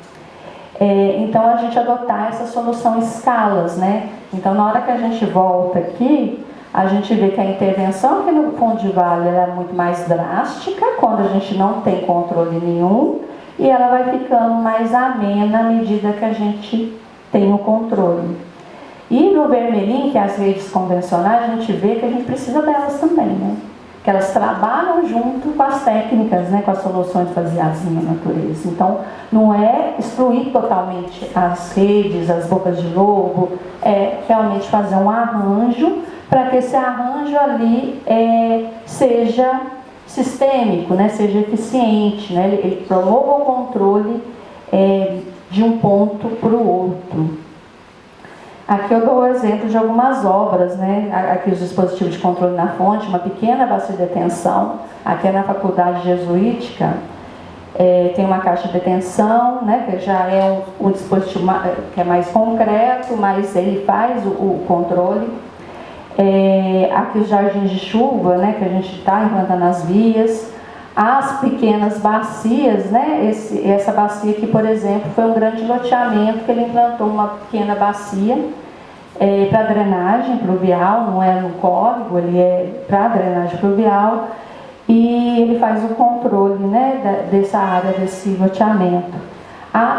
Então, a gente adotar essa solução em escalas, né? Então, na hora que a gente volta aqui, a gente vê que a intervenção aqui no fundo de vale é muito mais drástica, quando a gente não tem controle nenhum, e ela vai ficando mais amena à medida que a gente tem o controle. E no vermelhinho, que é as redes convencionais, a gente vê que a gente precisa delas também, né? Que elas trabalham junto com as técnicas, né, com as soluções baseadas na natureza. Então, não é excluir totalmente as redes, as bocas de lobo, é realmente fazer um arranjo para que esse arranjo ali seja sistêmico, né, seja eficiente, né, ele promova o controle de um ponto para o outro. Aqui eu dou o exemplo de algumas obras, né? Aqui os dispositivos de controle na fonte, uma pequena bacia de detenção, aqui é na Faculdade Jesuítica, tem uma caixa de detenção, né? Que já é um dispositivo que é mais concreto, mas ele faz o controle. Aqui os jardins de chuva, né? Que a gente está implantando nas vias. As pequenas bacias, né? Essa bacia aqui, por exemplo, foi um grande loteamento que ele implantou uma pequena bacia para drenagem pluvial, não é no córrego, ele é para drenagem pluvial, e ele faz o controle, né, dessa área, desse loteamento.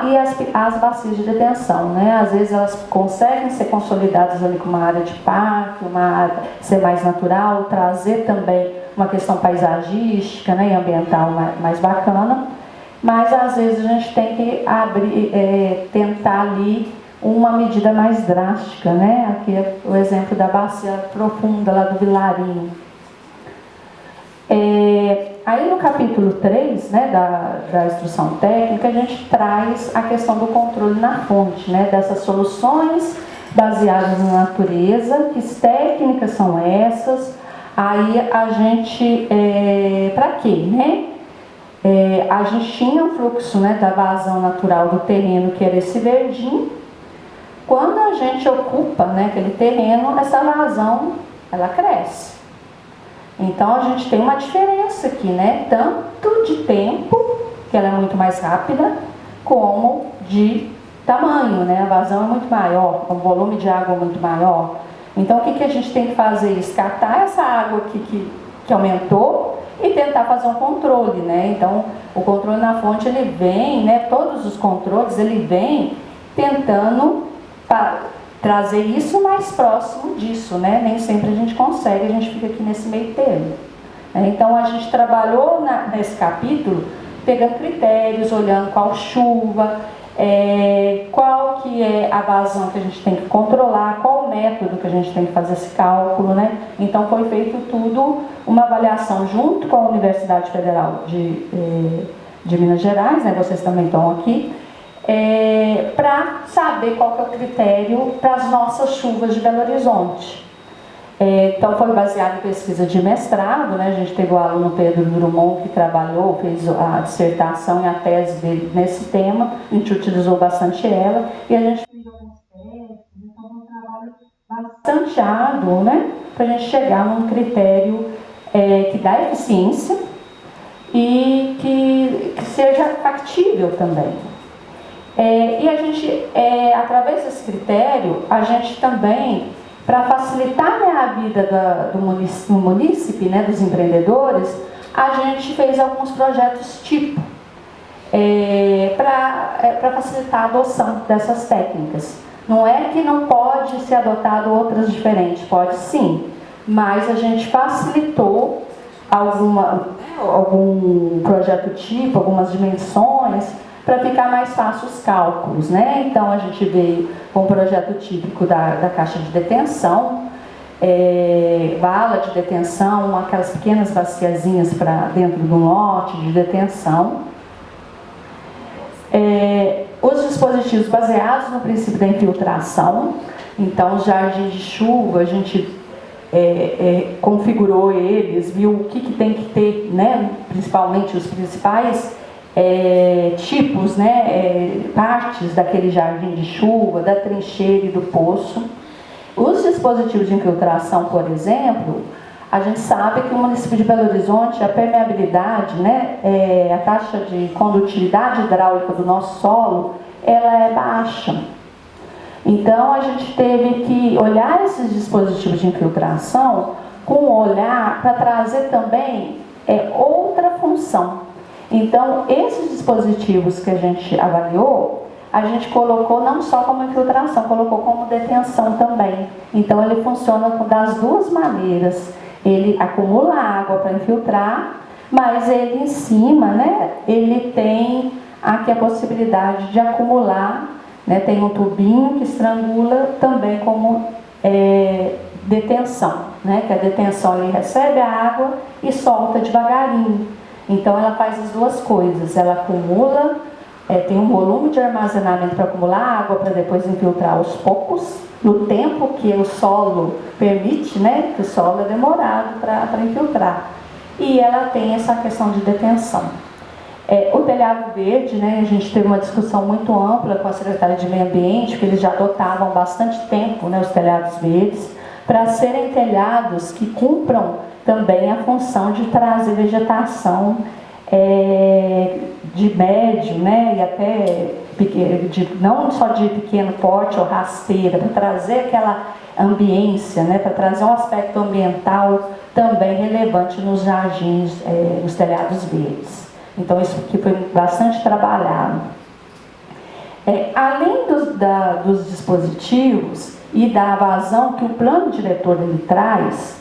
E as bacias de detenção, né? Às vezes elas conseguem ser consolidadas ali com uma área de parque, uma área ser mais natural, trazer também uma questão paisagística, né, e ambiental mais bacana, mas às vezes a gente tem que tentar ali uma medida mais drástica, né? Aqui é o exemplo da bacia profunda lá do Vilarinho. Aí no capítulo 3, né, da instrução técnica, a gente traz a questão do controle na fonte, né, dessas soluções baseadas na natureza, que técnicas são essas. Aí a gente, para quê, né? A gente tinha um fluxo, né, da vazão natural do terreno, que era esse verdinho. Quando a gente ocupa, né, aquele terreno, essa vazão, ela cresce. Então a gente tem uma diferença aqui, né? Tanto de tempo, que ela é muito mais rápida, como de tamanho, né? A vazão é muito maior, o volume de água é muito maior. Então o que a gente tem que fazer? Escatar essa água aqui que aumentou e tentar fazer um controle, né? Então o controle na fonte, ele vem, né? Todos os controles, ele vem tentando trazer isso mais próximo disso, né? Nem sempre a gente consegue, a gente fica aqui nesse meio termo. Então a gente trabalhou nesse capítulo pegando critérios, olhando qual chuva, qual que é a vazão que a gente tem que controlar, qual o método que a gente tem que fazer esse cálculo, né? Então foi feito tudo, uma avaliação junto com a Universidade Federal de Minas Gerais, né? Vocês também estão aqui, para saber qual que é o critério para as nossas chuvas de Belo Horizonte. Então foi baseado em pesquisa de mestrado, né? A gente teve o aluno Pedro Drummond que trabalhou, fez a dissertação e a tese dele nesse tema, a gente utilizou bastante ela, e a gente fez alguns testes, então foi um trabalho bastante árduo, né? Para a gente chegar num critério que dá eficiência e que seja factível também. E a gente, através desse critério, a gente também, para facilitar, né, a vida do munícipe, né, dos empreendedores, a gente fez alguns projetos tipo, para facilitar a adoção dessas técnicas. Não é que não pode ser adotado outras diferentes, pode sim, mas a gente facilitou algum projeto tipo, algumas dimensões, para ficar mais fácil os cálculos, né? Então a gente veio com um projeto típico da caixa de detenção, vala de detenção, aquelas pequenas baciazinhas para dentro de um lote de detenção. Os dispositivos baseados no princípio da infiltração, então os jardins de chuva, a gente configurou eles, viu o que tem que ter, né, principalmente os principais tipos, né, partes daquele jardim de chuva, da trincheira e do poço. Os dispositivos de infiltração, por exemplo, a gente sabe que o município de Belo Horizonte, a permeabilidade, né, a taxa de condutividade hidráulica do nosso solo, ela é baixa. Então, a gente teve que olhar esses dispositivos de infiltração com um olhar para trazer também outra função. Então, esses dispositivos que a gente avaliou, a gente colocou não só como infiltração, colocou como detenção também. Então, ele funciona das duas maneiras. Ele acumula água para infiltrar, mas ele em cima, né, ele tem aqui a possibilidade de acumular, né, tem um tubinho que estrangula também como detenção, né, que a detenção ele recebe a água e solta devagarinho. Então ela faz as duas coisas, ela acumula, tem um volume de armazenamento para acumular água para depois infiltrar aos poucos, no tempo que o solo permite, né, que o solo é demorado para infiltrar. E ela tem essa questão de detenção. O telhado verde, né, a gente teve uma discussão muito ampla com a Secretaria de Meio Ambiente, porque eles já adotavam bastante tempo, né, os telhados verdes, para serem telhados que cumpram também a função de trazer vegetação de médio, né, e até não só de pequeno porte ou rasteira, para trazer aquela ambiência, né, para trazer um aspecto ambiental também relevante nos jardins, nos telhados verdes. Então isso aqui foi bastante trabalhado. Além dos dispositivos e da vazão que o plano diretor ele traz,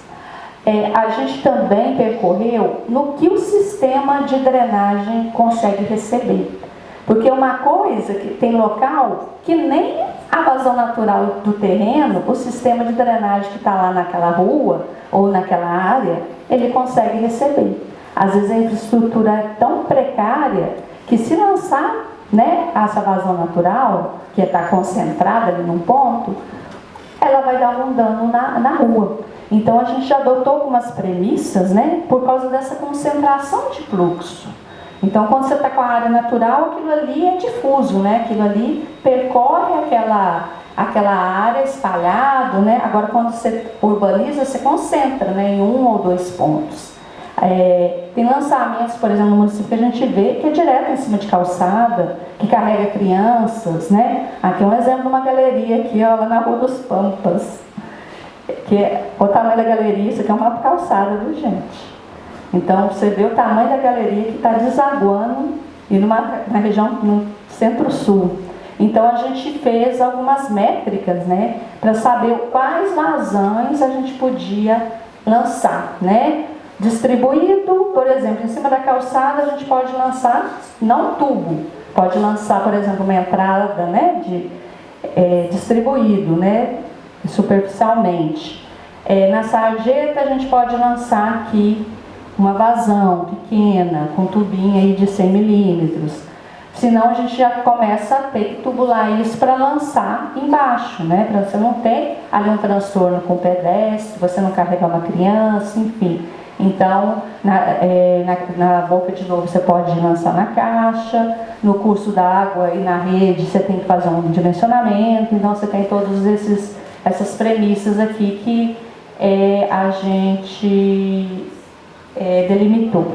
a gente também percorreu no que o sistema de drenagem consegue receber. Porque uma coisa que tem local que nem a vazão natural do terreno, o sistema de drenagem que está lá naquela rua ou naquela área, ele consegue receber. Às vezes a infraestrutura é tão precária que se lançar, né, essa vazão natural, que está concentrada ali num ponto, ela vai dar um dano na rua. Então a gente já adotou algumas premissas, né, por causa dessa concentração de fluxo. Então quando você está com a área natural, aquilo ali é difuso, né, aquilo ali percorre aquela área espalhado, né. Agora quando você urbaniza, você concentra, né, em um ou dois pontos. Tem lançamentos, por exemplo, no município que a gente vê que é direto em cima de calçada, que carrega crianças, né? Aqui é um exemplo de uma galeria aqui, ó, lá na Rua dos Pampas, que o tamanho da galeria, isso aqui é uma calçada, viu, gente? Então você vê o tamanho da galeria que está desaguando e na região, no centro-sul. Então a gente fez algumas métricas, né, para saber quais vazões a gente podia lançar, né? Distribuído, por exemplo, em cima da calçada a gente pode lançar, não tubo, pode lançar, por exemplo, uma entrada, né, distribuído, né, superficialmente. Na sarjeta a gente pode lançar aqui uma vazão pequena, com tubinho aí de 100 milímetros. Senão a gente já começa a ter que tubular isso para lançar embaixo, né, para você não ter ali um transtorno com o pedestre, você não carregar uma criança, enfim. Então, na boca de novo você pode lançar na caixa, no curso da água e na rede você tem que fazer um dimensionamento, então você tem todas essas premissas aqui que a gente delimitou.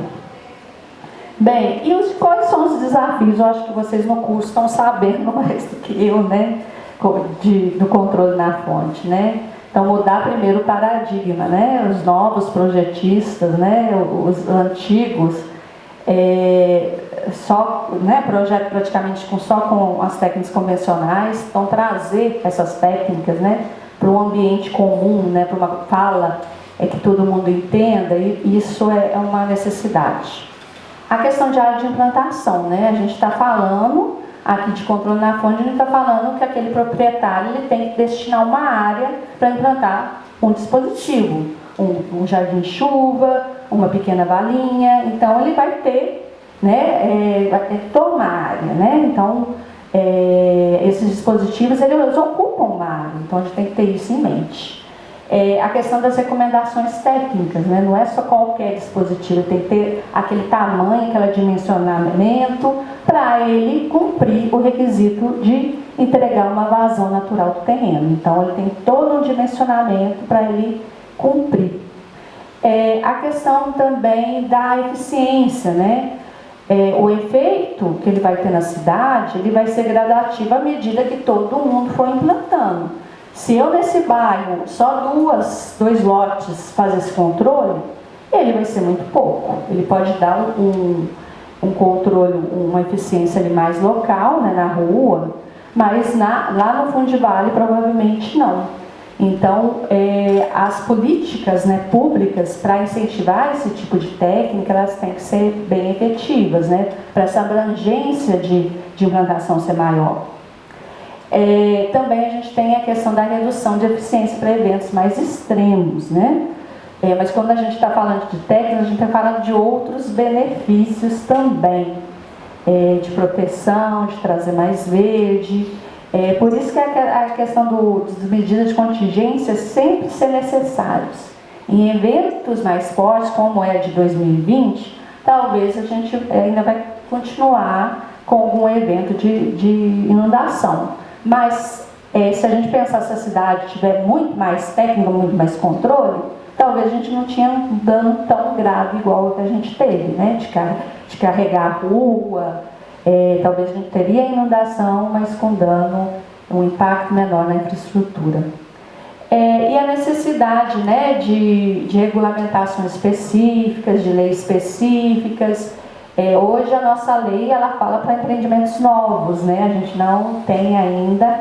Bem, e quais são os desafios? Eu acho que vocês no curso estão sabendo mais do que eu, né, do controle na fonte, né? Então, mudar primeiro o paradigma, né? Os novos projetistas, né? Os antigos, projeto praticamente só com as técnicas convencionais, então trazer essas técnicas, né, para um ambiente comum, né, para uma fala que todo mundo entenda, e isso é uma necessidade. A questão de área de implantação, né? A gente está falando aqui de controle na fonte, a gente está falando que aquele proprietário ele tem que destinar uma área para implantar um dispositivo, um jardim de chuva, uma pequena valinha. Então ele vai ter, né, toda uma área, né? Então esses dispositivos eles ocupam uma área, então a gente tem que ter isso em mente. A questão das recomendações técnicas, né? Não é só qualquer dispositivo, tem que ter aquele tamanho, aquele dimensionamento para ele cumprir o requisito de entregar uma vazão natural do terreno. Então ele tem todo um dimensionamento para ele cumprir. A questão também da eficiência, né? O efeito que ele vai ter na cidade, ele vai ser gradativo à medida que todo mundo for implantando. Se eu nesse bairro, só dois lotes fazem esse controle, ele vai ser muito pouco. Ele pode dar um controle, uma eficiência ali mais local, né, na rua, mas lá no fundo de vale provavelmente não. Então, as políticas, né, públicas para incentivar esse tipo de técnica, elas têm que ser bem efetivas, né, para essa abrangência de implantação ser maior. Também a gente tem a questão da redução de eficiência para eventos mais extremos, né? Mas quando a gente está falando de técnica, a gente está falando de outros benefícios também, de proteção, de trazer mais verde. Por isso que a questão das medidas de contingência sempre ser necessários. Em eventos mais fortes, como é de 2020, talvez a gente ainda vai continuar com algum evento de inundação. Mas se a gente pensar se a cidade tiver muito mais técnica, muito mais controle, talvez a gente não tinha um dano tão grave igual o que a gente teve, né? De carregar a rua, talvez a gente teria inundação, mas com dano, um impacto menor na infraestrutura. E a necessidade, né, de regulamentações específicas, de leis específicas. Hoje a nossa lei ela fala para empreendimentos novos, né? A gente não tem ainda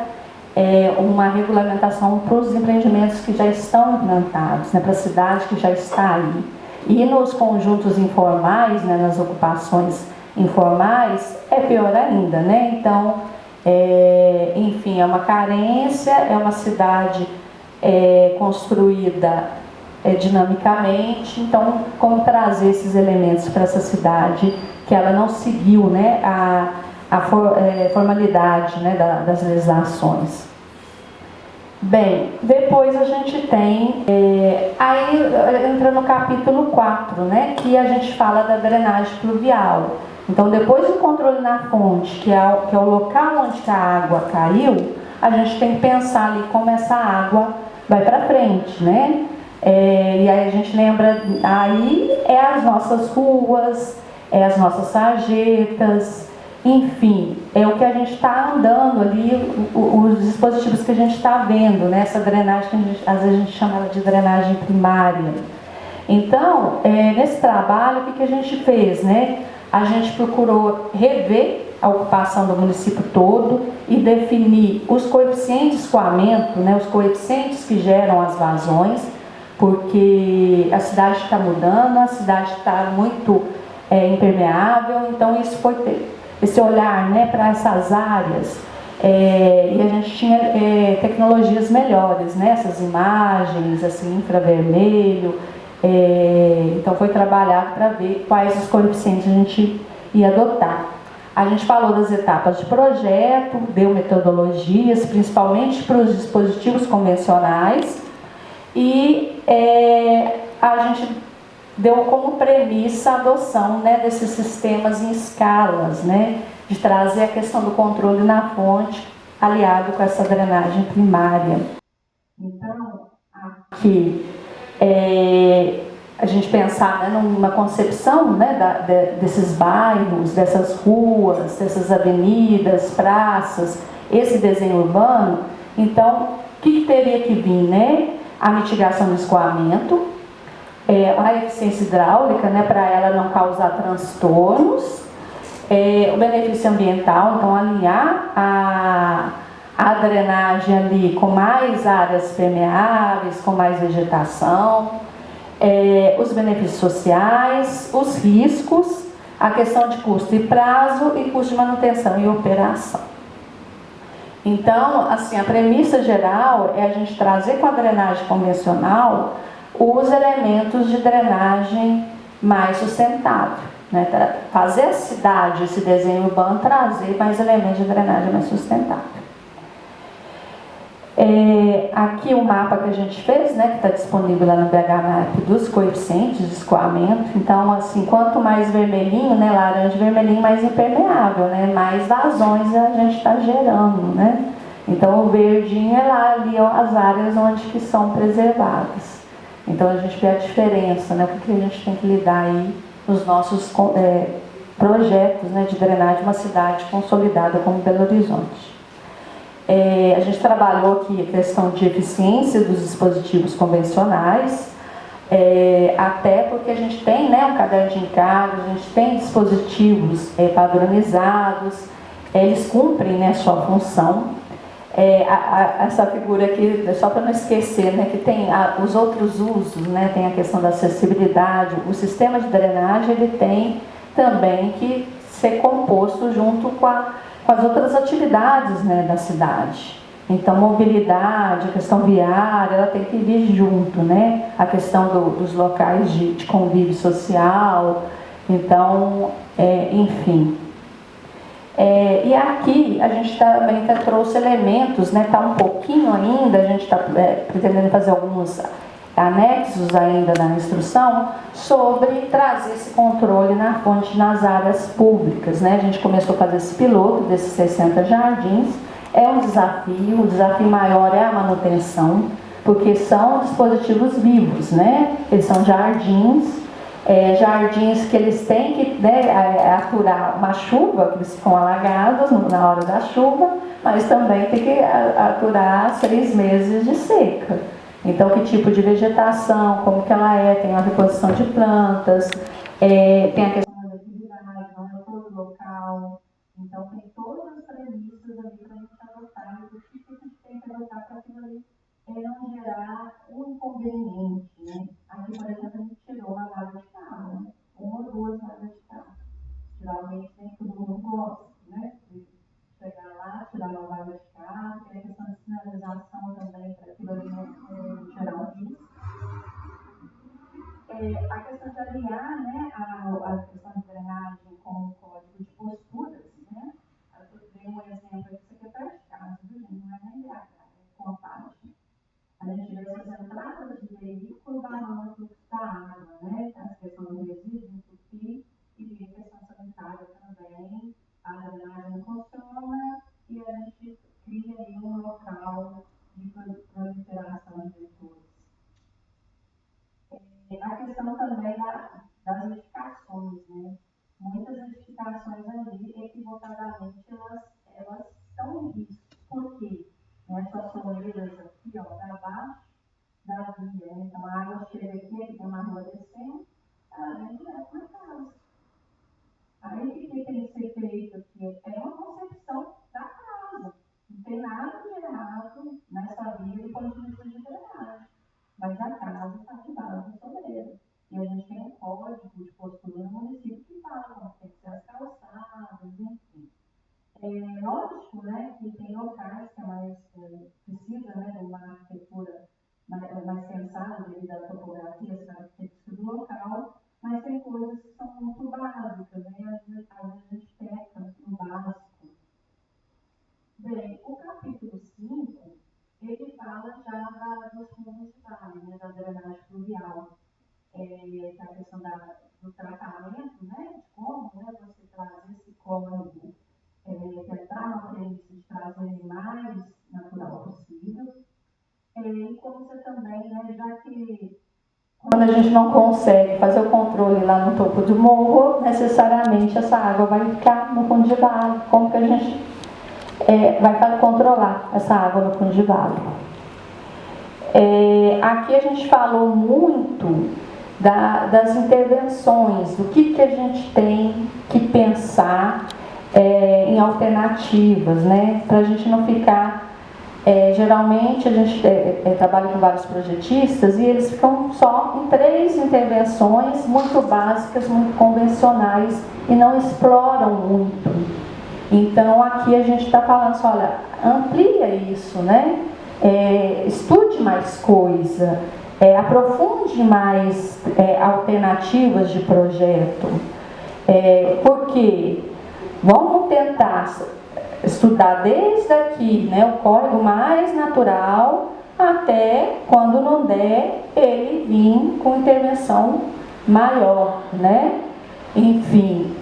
uma regulamentação para os empreendimentos que já estão implantados, né? Para a cidade que já está aí. E nos conjuntos informais, né, nas ocupações informais, é pior ainda, né? Então, enfim, é uma carência, é uma cidade construída dinamicamente. Então, como trazer esses elementos para essa cidade que ela não seguiu, né, a formalidade, né, das legislações. Bem, depois a gente tem, aí entra no capítulo 4, né, que a gente fala da drenagem pluvial. Então, depois do controle na fonte, que é o local onde a água caiu, a gente tem que pensar ali como essa água vai para frente, né? E aí a gente lembra, aí as nossas ruas, as nossas sarjetas, enfim, o que a gente está andando ali, os dispositivos que a gente está vendo, né? Essa drenagem que às vezes a gente chama de drenagem primária. Então, nesse trabalho, o que a gente fez, né? A gente procurou rever a ocupação do município todo e definir os coeficientes de escoamento, né? Os coeficientes que geram as vazões, porque a cidade está mudando, a cidade está muito impermeável, então isso foi ter esse olhar, né, para essas áreas, e a gente tinha tecnologias melhores, né, essas imagens, assim, infravermelho, então foi trabalhado para ver quais os coeficientes a gente ia adotar. A gente falou das etapas de projeto, deu metodologias, principalmente para os dispositivos convencionais, e a gente deu como premissa a adoção, né, desses sistemas em escalas, né, de trazer a questão do controle na fonte aliado com essa drenagem primária. Então, aqui a gente pensar, né, numa concepção, né, desses bairros, dessas ruas, dessas avenidas, praças, esse desenho urbano. Então, o que teria que vir, né? A mitigação do escoamento, a eficiência hidráulica, né, para ela não causar transtornos, o benefício ambiental, então alinhar a drenagem ali com mais áreas permeáveis, com mais vegetação, os benefícios sociais, os riscos, a questão de custo e prazo e custo de manutenção e operação. Então, assim, a premissa geral é a gente trazer com a drenagem convencional os elementos de drenagem mais sustentável. né? Fazer a cidade, esse desenho urbano, trazer mais elementos de drenagem mais sustentável. Aqui o mapa que a gente fez, né, que está disponível lá no BHMAP, dos coeficientes de escoamento. Então, assim, quanto mais vermelhinho, né, laranja e vermelhinho, mais impermeável, né, mais vazões a gente está gerando, né. Então, o verdinho é lá, ali, as áreas onde que são preservadas. Então, a gente vê a diferença, né, o que a gente tem que lidar aí nos nossos projetos, né, de drenagem de uma cidade consolidada como Belo Horizonte. A gente trabalhou aqui a questão de eficiência dos dispositivos convencionais, até porque a gente tem, né, um caderno de encargos, a gente tem dispositivos padronizados, eles cumprem, né, sua função. Essa figura aqui, só para não esquecer, né, que tem os outros usos, né, tem a questão da acessibilidade. O sistema de drenagem ele tem também que ser composto junto com as outras atividades, né, da cidade. Então, mobilidade, a questão viária, ela tem que vir junto, né? A questão dos locais de convívio social. Então, enfim. E aqui a gente também trouxe elementos, né? Está um pouquinho ainda, a gente está pretendendo fazer alguns anexos ainda na instrução sobre trazer esse controle na fonte nas áreas públicas, né? A gente começou a fazer esse piloto desses 60 jardins. É um desafio, o desafio maior é a manutenção, porque são dispositivos vivos, né? Eles são jardins, jardins que eles têm que, né, aturar uma chuva, que eles ficam alagados na hora da chuva, mas também tem que aturar 6 meses de seca. Então, que tipo de vegetação, como que ela tem a reposição de plantas, tem a questão da atividade, não é todo local. Então, tem todas as premissas ali para a gente adotar, e o que a gente tem que adotar para aquilo ali não gerar um inconveniente, né? Aqui, por exemplo, a gente tirou uma vaga de carro, né? 1 ou 2 vagas de carro. Geralmente, nem todo mundo gosta, né? De chegar lá, tirar uma vaga de carro, tem a questão de sinalização também para aquilo ali não gerar um risco. A questão de alinhar, né, a questão de drenagem com o código de posturas, né? Eu dei um exemplo aqui, isso aqui é perto de casa, viu, gente? Não é nem BH, é Contagem. A gente vê essas entradas de veículo barrando o fluxo da água, né? A questão do resíduo, entupir, e a questão sanitária também. A drenagem não funciona e a gente cria aí um local de proliferação de vetores. A questão também das edificações, né? Muitas edificações ali, equivocadamente, elas estão em risco. Por quê? Essas soleiras aqui, ó, para baixo da via, né? Então a água chega aqui tem uma rua descendo, ela vem direto na casa. Aí o que tem que ser feito aqui? É uma concepção da casa. Não tem nada de errado nessa via do ponto de vista de drenagem. Mas a casa está debaixo da soleira. E a gente tem um código de postura no município que fala como tem que ser as calçadas, enfim. Lógico, né, que tem locais que precisa, né, de uma arquitetura mais pensada devido à topografia, essa arquitetura do local, mas tem coisas que são muito básicas, né, às vezes a gente peca no básico. Bem, o capítulo 5, ele fala já dos fundos de vale, né, da drenagem fluvial, que é a questão do tratamento, né, de como, né, você trazer esse córrego, tentar uma premissa de trazer o mais natural possível, e como você também, né, já que quando a gente não consegue fazer o controle lá no topo do morro, necessariamente essa água vai ficar no fundo de vale. Como que a gente vai controlar essa água no fundo de vale? Aqui a gente falou muito das intervenções, do que a gente tem que pensar em alternativas, né? Para a gente não ficar... geralmente a gente trabalha com vários projetistas e eles ficam só em 3 intervenções muito básicas, muito convencionais e não exploram muito. Então aqui a gente está falando assim, olha, amplia isso, né? Estude mais coisa, aprofunde mais alternativas de projeto. Porque vamos tentar estudar desde aqui, né, o córrego mais natural, até quando não der, ele vir com intervenção maior, né? Enfim,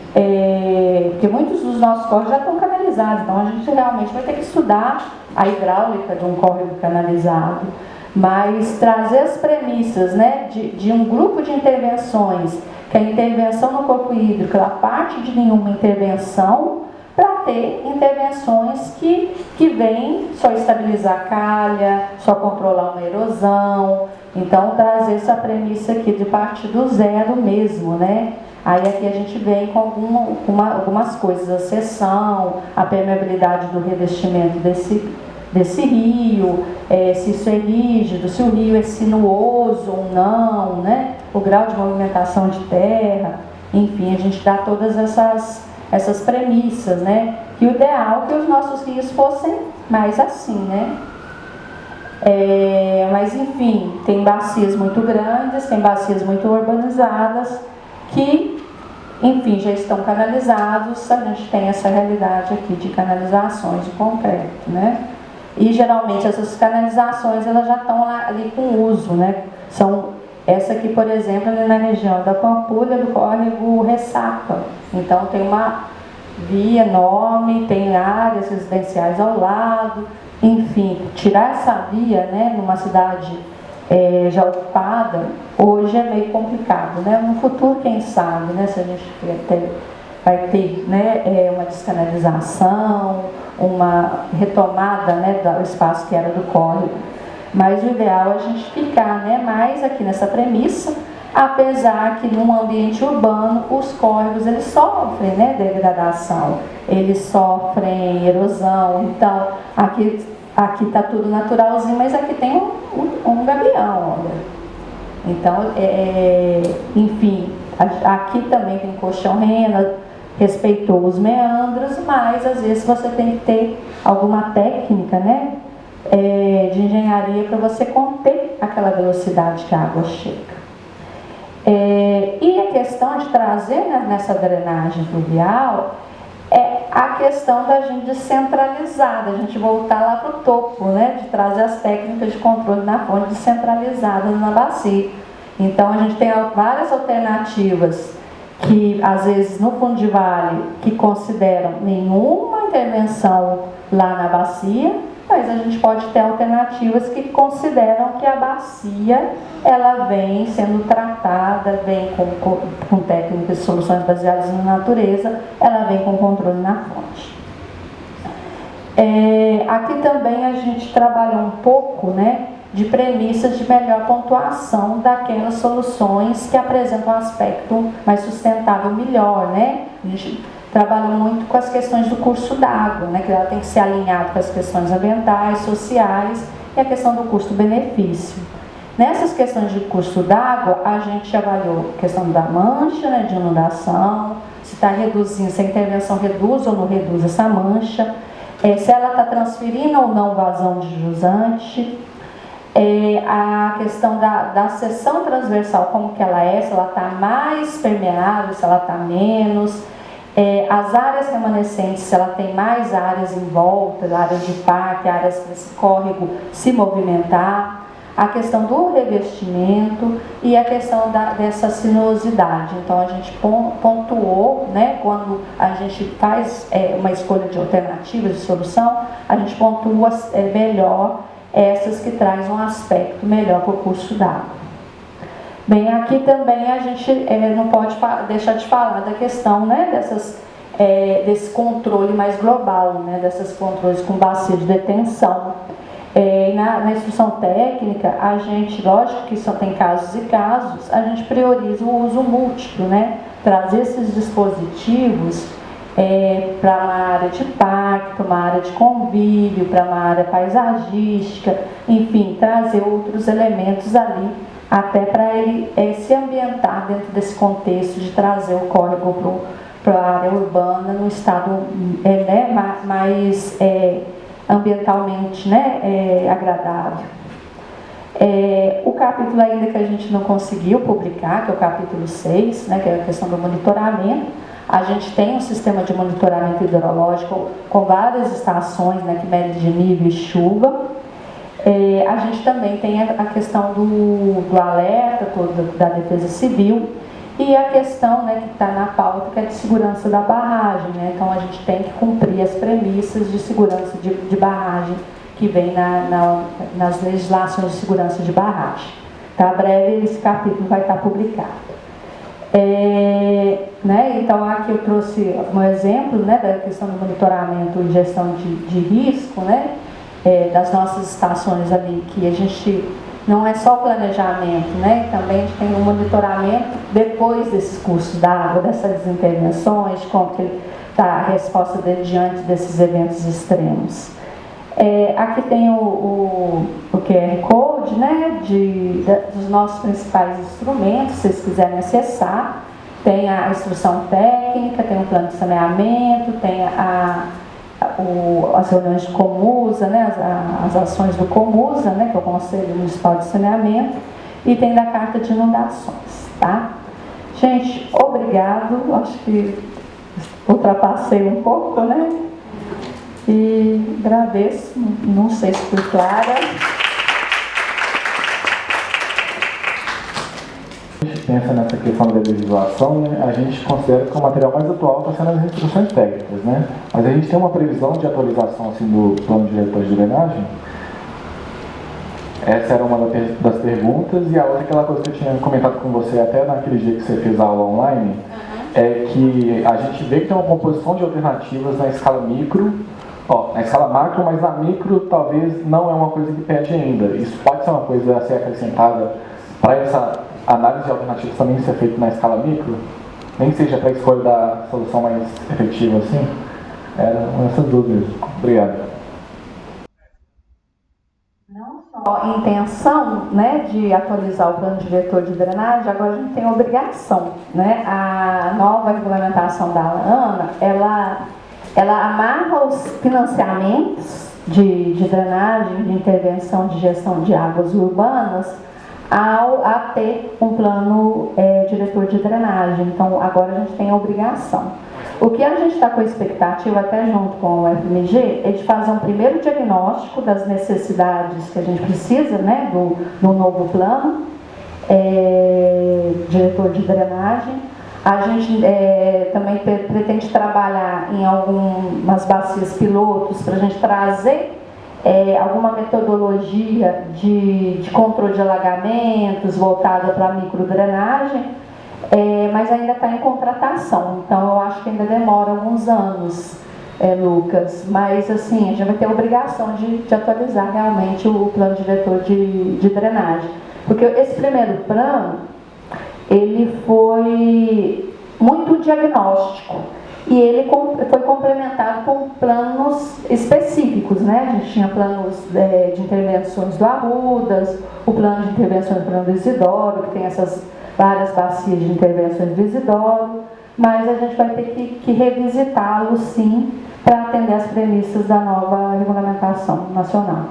porque muitos dos nossos córregos já estão canalizados, então a gente realmente vai ter que estudar a hidráulica de um córrego canalizado, mas trazer as premissas, né, de um grupo de intervenções, que a intervenção no corpo hídrico ela parte de nenhuma intervenção, para ter intervenções que vêm só estabilizar a calha, só controlar uma erosão. Então, trazer essa premissa aqui de partir do zero mesmo, né? Aí aqui a gente vem com algumas coisas, a seção, a permeabilidade do revestimento desse rio, se isso é rígido, se o rio é sinuoso ou não, né? O grau de movimentação de terra, enfim, a gente dá todas essas premissas, né? E o ideal é que os nossos rios fossem mais assim, né? Mas enfim, tem bacias muito grandes, tem bacias muito urbanizadas que, enfim, já estão canalizados. A gente tem essa realidade aqui de canalizações de concreto, né? E geralmente essas canalizações elas já estão ali com uso, né? Essa aqui, por exemplo, ali na região da Pampulha, do córrego Ressaca. Então tem uma via enorme, tem áreas residenciais ao lado, enfim, tirar essa via, né, numa cidade já ocupada, hoje é meio complicado, né? No futuro, quem sabe, né, se a gente vai ter, né, uma descanalização, uma retomada, né, do espaço que era do córrego. Mas o ideal é a gente ficar, né, mais aqui nessa premissa, apesar que num ambiente urbano os córregos eles sofrem, né, degradação, eles sofrem erosão. Então aqui está tudo naturalzinho, mas aqui tem um gabião, olha. Então, enfim, aqui também tem colchão rena, respeitou os meandros, mas às vezes você tem que ter alguma técnica, né, de engenharia para você conter aquela velocidade que a água chega. E a questão de trazer, né, nessa drenagem pluvial é a questão da gente descentralizar, da gente voltar lá para o topo, né, de trazer as técnicas de controle na fonte descentralizadas na bacia. Então a gente tem várias alternativas que às vezes no fundo de vale que consideram nenhuma intervenção lá na bacia, mas a gente pode ter alternativas que consideram que a bacia ela vem sendo tratada, vem com técnicas e soluções baseadas na natureza, ela vem com controle na fonte. Aqui também a gente trabalhou um pouco, né, de premissas de melhor pontuação daquelas soluções que apresentam um aspecto mais sustentável melhor, né? A gente trabalhou muito com as questões do curso d'água, né, que ela tem que ser alinhada com as questões ambientais, sociais e a questão do custo-benefício. Nessas questões de curso d'água, a gente avaliou a questão da mancha, né, de inundação, se está reduzindo, se a intervenção reduz ou não reduz essa mancha, se ela está transferindo ou não vazão de jusante, a questão da seção transversal, como que ela se ela está mais permeável, se ela está menos, as áreas remanescentes, se ela tem mais áreas em volta, áreas de parque, áreas para esse córrego se movimentar, a questão do revestimento e a questão dessa sinuosidade. Então a gente pontuou, né, quando a gente faz uma escolha de alternativas de solução, a gente pontua melhor essas que trazem um aspecto melhor para o curso d'água. Bem, aqui também a gente não pode deixar de falar da questão, né, desse controle mais global, né, desses controles com bacia de detenção. Na instrução técnica, a gente, lógico que só tem casos e casos, a gente prioriza o uso múltiplo, né, trazer esses dispositivos para uma área de parque, para uma área de convívio, para uma área paisagística, enfim, trazer outros elementos ali, até para ele se ambientar dentro desse contexto de trazer o córrego para a área urbana no estado mais ambientalmente, né, agradável. O capítulo ainda que a gente não conseguiu publicar, que é o capítulo 6, né, que é a questão do monitoramento, A gente tem um sistema de monitoramento hidrológico com várias estações, né, que medem de nível e chuva. A gente também tem a questão do alerta da Defesa Civil e a questão, né, que está na pauta, que é de segurança da barragem, né? Então a gente tem que cumprir as premissas de segurança de barragem que vem nas legislações de segurança de barragem. Tá? Breve esse capítulo vai estar publicado. Né? Então aqui eu trouxe um exemplo, né, da questão do monitoramento e gestão de risco, né, das nossas estações ali, que a gente não é só planejamento, né, também a gente tem um monitoramento depois desses cursos d'água, dessas intervenções, como que está a resposta dele diante desses eventos extremos. Aqui tem o QR Code, né, dos nossos principais instrumentos, se vocês quiserem acessar. Tem a instrução técnica, tem o plano de saneamento, tem as reuniões de Comusa, né, as ações do Comusa, né, que é o Conselho Municipal de Saneamento, e tem da Carta de Inundações, tá? Gente, obrigado, acho que ultrapassei um pouco, né? E agradeço, não sei se fui clara. A gente pensa nessa questão da legislação, né? A gente considera que o material mais atual está sendo as instruções técnicas, né? Mas a gente tem uma previsão de atualização assim, do plano diretor de drenagem. Essa era uma das perguntas, e a outra, aquela coisa que eu tinha comentado com você até naquele dia que você fez a aula online, é que a gente vê que tem uma composição de alternativas na escala micro, na escala macro, mas na micro talvez não é uma coisa que pede ainda. Isso pode ser uma coisa a ser acrescentada para essa análise de alternativas também ser feita na escala micro? Nem que seja para a escolha da solução mais efetiva assim? Eram essas dúvidas. Obrigado. Não só a intenção, né, de atualizar o plano diretor de drenagem, agora a gente tem a obrigação, né? A nova regulamentação da ANA, ela amarra os financiamentos de drenagem, de intervenção de gestão de águas urbanas a ter um plano diretor de drenagem. Então, agora a gente tem a obrigação. O que a gente está com a expectativa, até junto com o FMG, é de fazer um primeiro diagnóstico das necessidades que a gente precisa, né, do novo plano diretor de drenagem. A gente também pretende trabalhar em algumas bacias pilotos para a gente trazer alguma metodologia de controle de alagamentos voltada para a microdrenagem, mas ainda está em contratação, então eu acho que ainda demora alguns anos, Lucas, mas assim, a gente vai ter a obrigação de atualizar realmente o plano diretor de drenagem, porque esse primeiro plano, ele foi muito diagnóstico e ele foi complementado com planos específicos, né? A gente tinha planos de intervenções do Arrudas, o plano de intervenções do plano do Isidoro, que tem essas várias bacias de intervenções do Isidoro, mas a gente vai ter que revisitá-lo sim para atender as premissas da nova regulamentação nacional.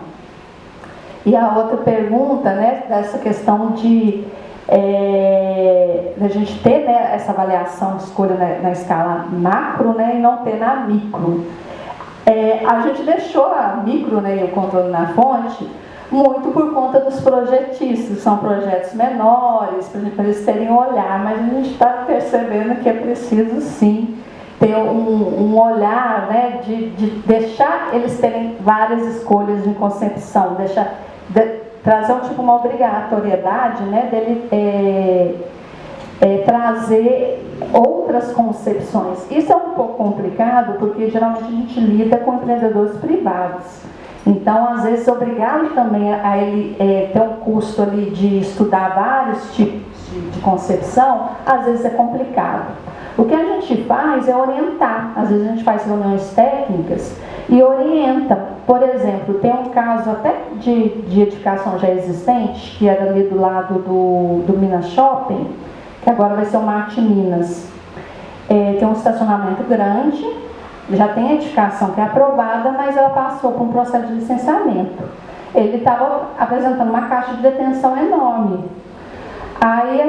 E a outra pergunta, né, dessa questão de a gente ter, né, essa avaliação de escolha na escala macro, né, e não ter na micro. A gente deixou a micro, né, e o controle na fonte muito por conta dos projetistas, que são projetos menores, para eles terem um olhar, mas a gente está percebendo que é preciso sim ter um olhar, né, de deixar eles terem várias escolhas de concepção, trazer uma obrigatoriedade, né, dele trazer outras concepções. Isso é um pouco complicado, porque geralmente a gente lida com empreendedores privados. Então, às vezes, obrigado também a ele ter um custo ali de estudar vários tipos de concepção, às vezes é complicado. O que a gente faz é orientar. Às vezes a gente faz reuniões técnicas e orienta. Por exemplo, tem um caso até de edificação já existente, que era ali do lado do Minas Shopping, que agora vai ser o Marte Minas. Tem um estacionamento grande, já tem a edificação que é aprovada, mas ela passou por um processo de licenciamento. Ele estava apresentando uma caixa de detenção enorme. Aí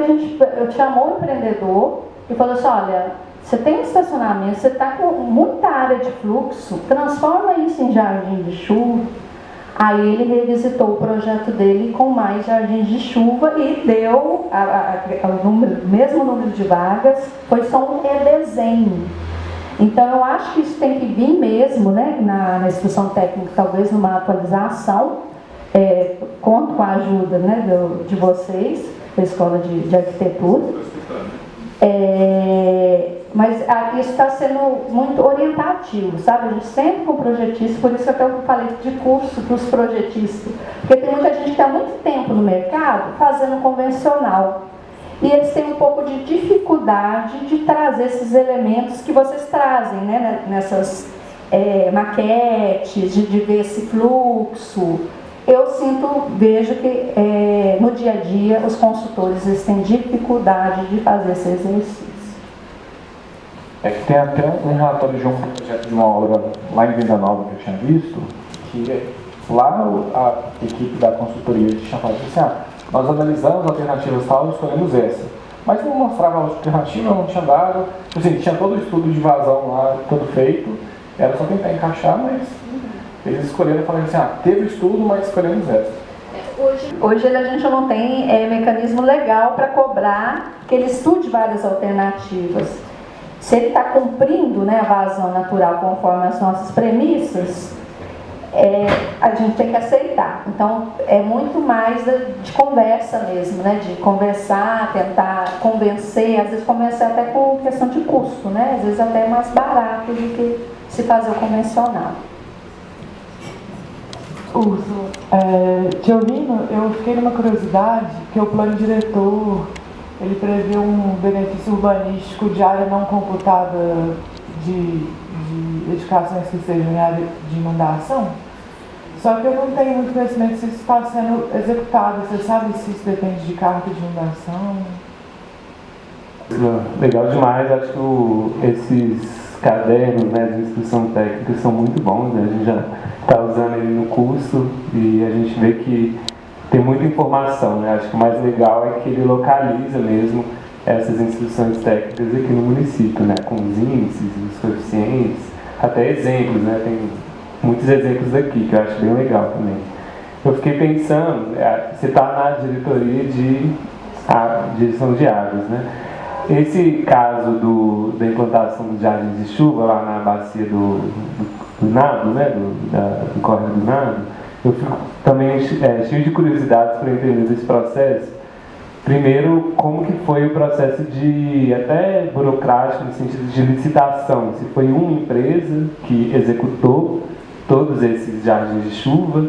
eu chamou o empreendedor e falou assim, olha, Você tem um estacionamento, você está com muita área de fluxo, transforma isso em jardim de chuva. Aí ele revisitou o projeto dele com mais jardins de chuva e deu o mesmo número de vagas, foi só um redesenho. Então eu acho que isso tem que vir mesmo, né, na instrução técnica, talvez numa atualização, conto com a ajuda, né, de vocês, da Escola de Arquitetura. Mas isso está sendo muito orientativo, sabe? A gente sempre com projetistas, por isso que até eu falei de curso para os projetistas, porque tem muita gente que está há muito tempo no mercado fazendo convencional. E eles têm um pouco de dificuldade de trazer esses elementos que vocês trazem, né? Nessas maquetes, de ver esse fluxo. Eu vejo que no dia a dia os consultores eles têm dificuldade de fazer esse exercício. Tem até um relatório de um projeto de uma obra lá em Venda Nova que eu tinha visto, que lá a equipe da consultoria tinha falado assim, nós analisamos alternativas tal e escolhemos essa. Mas não mostrava a alternativa, não tinha dado, assim, tinha todo o estudo de vazão lá, todo feito, era só tentar encaixar, mas eles escolheram e falaram assim, teve estudo, mas escolhemos essa. Hoje a gente não tem mecanismo legal para cobrar que ele estude várias alternativas. Se ele está cumprindo, né, a vazão natural conforme as nossas premissas, a gente tem que aceitar. Então, é muito mais de conversa mesmo, né, de conversar, tentar convencer, às vezes convencer até com questão de custo, né, às vezes até é mais barato do que se fazer o convencional. Te ouvindo, eu fiquei numa curiosidade, que o plano diretor ele prevê um benefício urbanístico de área não computada de edificações que estejam em área de inundação. Só que eu não tenho muito conhecimento se isso está sendo executado. Você sabe se isso depende de carta de inundação? Legal demais, acho que esses cadernos, né, de instrução técnica são muito bons, né? A gente já está usando ele no curso e a gente vê que tem muita informação, né? Acho que o mais legal é que ele localiza mesmo essas instruções técnicas aqui no município, né? Com os índices, os coeficientes, até exemplos, né? Tem muitos exemplos aqui que eu acho bem legal também. Eu fiquei pensando, você está na diretoria de gestão de águas, né? Esse caso da implantação dos jardins de chuva lá na bacia do Nado, né? Do córrego do Nado, eu fico também cheio de curiosidades para entender desse processo. Primeiro, como que foi o processo até burocrático, no sentido de licitação? Se foi uma empresa que executou todos esses jardins de chuva,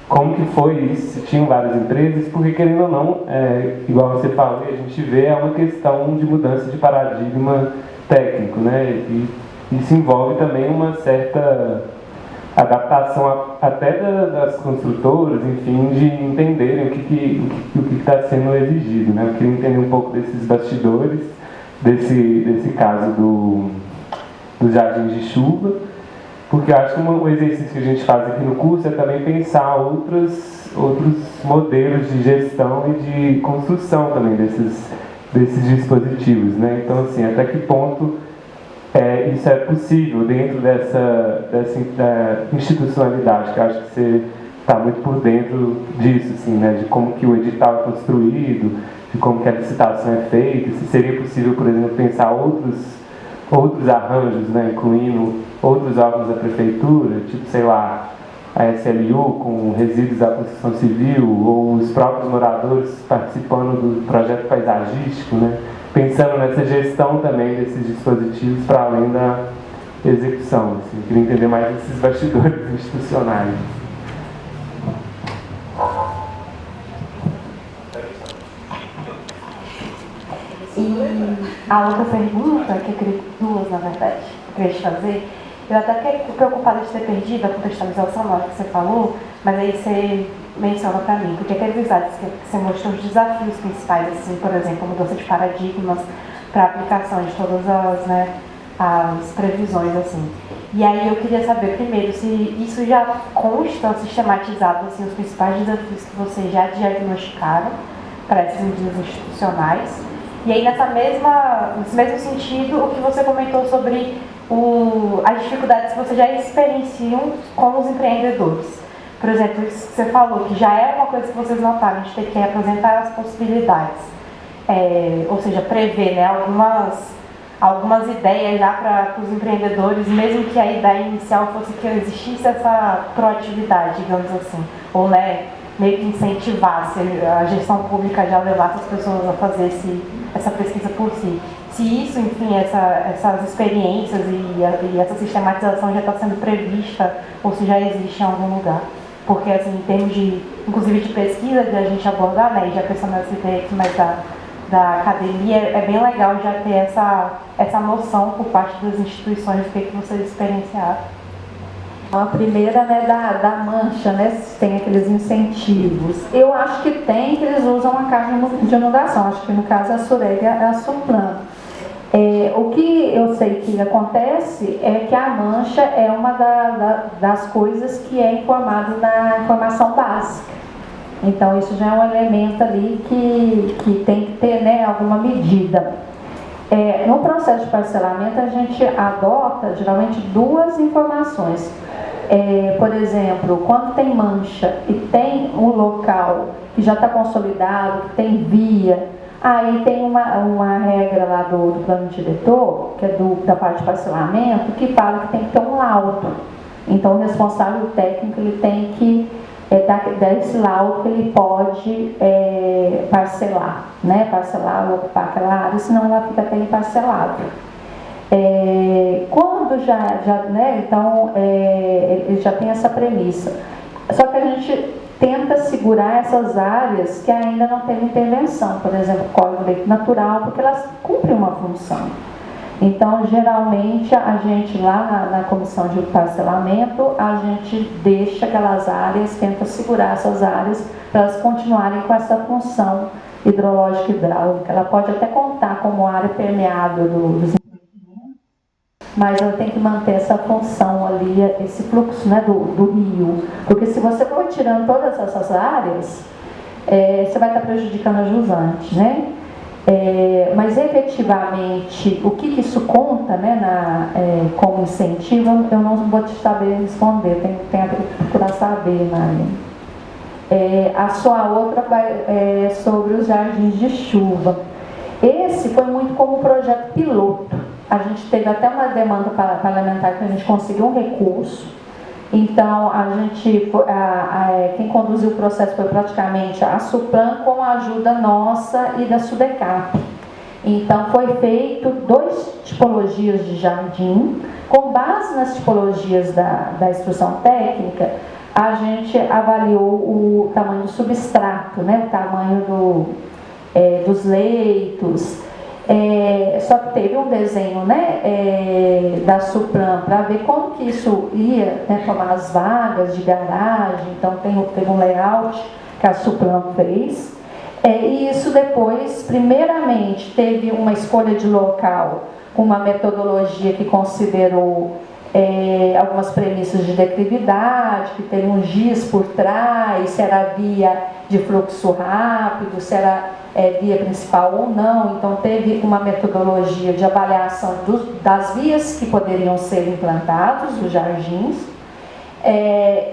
como que foi isso? Se tinham várias empresas, porque querendo ou não, igual você falou, a gente vê uma questão de mudança de paradigma técnico, né? E isso envolve também uma certa adaptação até das construtoras, enfim, de entenderem o que está sendo exigido, né? Eu queria entender um pouco desses bastidores, desse caso dos jardins de chuva, porque eu acho que um exercício que a gente faz aqui no curso é também pensar outros modelos de gestão e de construção também desses dispositivos, né? Então, assim, até que ponto isso é possível dentro dessa institucionalidade, que eu acho que você está muito por dentro disso, assim, né? De como que o edital é construído, de como que a licitação é feita, se seria possível, por exemplo, pensar outros arranjos, né? Incluindo outros órgãos da prefeitura, tipo, sei lá, a SLU com resíduos da construção civil, ou os próprios moradores participando do projeto paisagístico, né? Pensando nessa gestão também desses dispositivos para além da execução. Assim, queria entender mais esses bastidores institucionais. E a outra pergunta, que eu queria, duas na verdade, que eu queria te fazer, eu até fiquei preocupada de ter perdido a contextualização na hora que você falou, mas aí você menciona para mim, porque aqueles slides que você mostrou os desafios principais, assim, por exemplo, a mudança de paradigmas para a aplicação de todas as previsões, assim. E aí eu queria saber, primeiro, se isso já consta sistematizado, assim, os principais desafios que vocês já diagnosticaram para essas medidas institucionais. E aí nesse mesmo sentido, o que você comentou sobre as dificuldades que vocês já experienciam com os empreendedores. Por exemplo, isso que você falou, que já é uma coisa que vocês notaram, de ter que apresentar as possibilidades. Ou seja, prever, né, algumas ideias já para os empreendedores, mesmo que a ideia inicial fosse que existisse essa proatividade, digamos assim, ou né, meio que incentivasse a gestão pública, já levasse as pessoas a fazer essa pesquisa por si. Se isso, enfim, essas experiências e essa sistematização já está sendo prevista ou se já existe em algum lugar. Porque, assim, em termos inclusive de pesquisa, de a gente abordar, né, e já pensando nessa ideia aqui mais da academia, é bem legal já ter essa noção por parte das instituições do que vocês experienciaram. A primeira, né, da mancha, né, se tem aqueles incentivos. Eu acho que tem, que eles usam a carga de inundação. Acho que no caso a Sureg é a Suplan. O que eu sei que acontece é que a mancha é uma das coisas que é informado na informação básica. Então isso já é um elemento ali que tem que ter, né, alguma medida. No processo de parcelamento a gente adota geralmente duas informações. Por exemplo, quando tem mancha e tem um local que já está consolidado, que tem via, aí tem uma regra lá do plano diretor, que é da parte de parcelamento, que fala que tem que ter um laudo. Então o responsável técnico ele tem que dar esse laudo que ele pode parcelar, né? Parcelar ou ocupar aquela área, senão ela fica até parcelada. Quando né, então ele já tem essa premissa. Só que a gente tenta segurar essas áreas que ainda não teve intervenção, por exemplo, Código de Leito Natural, porque elas cumprem uma função. Então, geralmente, a gente lá na comissão de parcelamento, a gente deixa aquelas áreas, tenta segurar essas áreas para elas continuarem com essa função hidrológica e hidráulica. Ela pode até contar como área permeável dos empreendimentos, mas ela tem que manter essa função ali, esse fluxo, né, do rio. Porque se você for tirando todas essas áreas, você vai estar prejudicando a jusante, né? Mas efetivamente, o que isso conta, né, como incentivo, eu não vou te saber responder, tenho que procurar saber, Maria. A sua outra é sobre os jardins de chuva. Esse foi muito como um projeto piloto. A gente teve até uma demanda parlamentar que a gente conseguiu um recurso. Então, quem conduziu o processo foi praticamente a Suplan com a ajuda nossa e da Sudecap. Então, foi feito 2 tipologias de jardim. Com base nas tipologias da instrução técnica, a gente avaliou o tamanho do substrato, né, o tamanho dos leitos. Só que teve um desenho, né, da Suplan para ver como que isso ia, né, tomar as vagas de garagem. Então teve um layout que a Suplan fez. E isso depois, primeiramente, teve uma escolha de local com uma metodologia que considerou algumas premissas de declividade, que tem um giz por trás, se era via de fluxo rápido, se era via principal ou não. Então teve uma metodologia de avaliação das vias que poderiam ser implantadas, os jardins.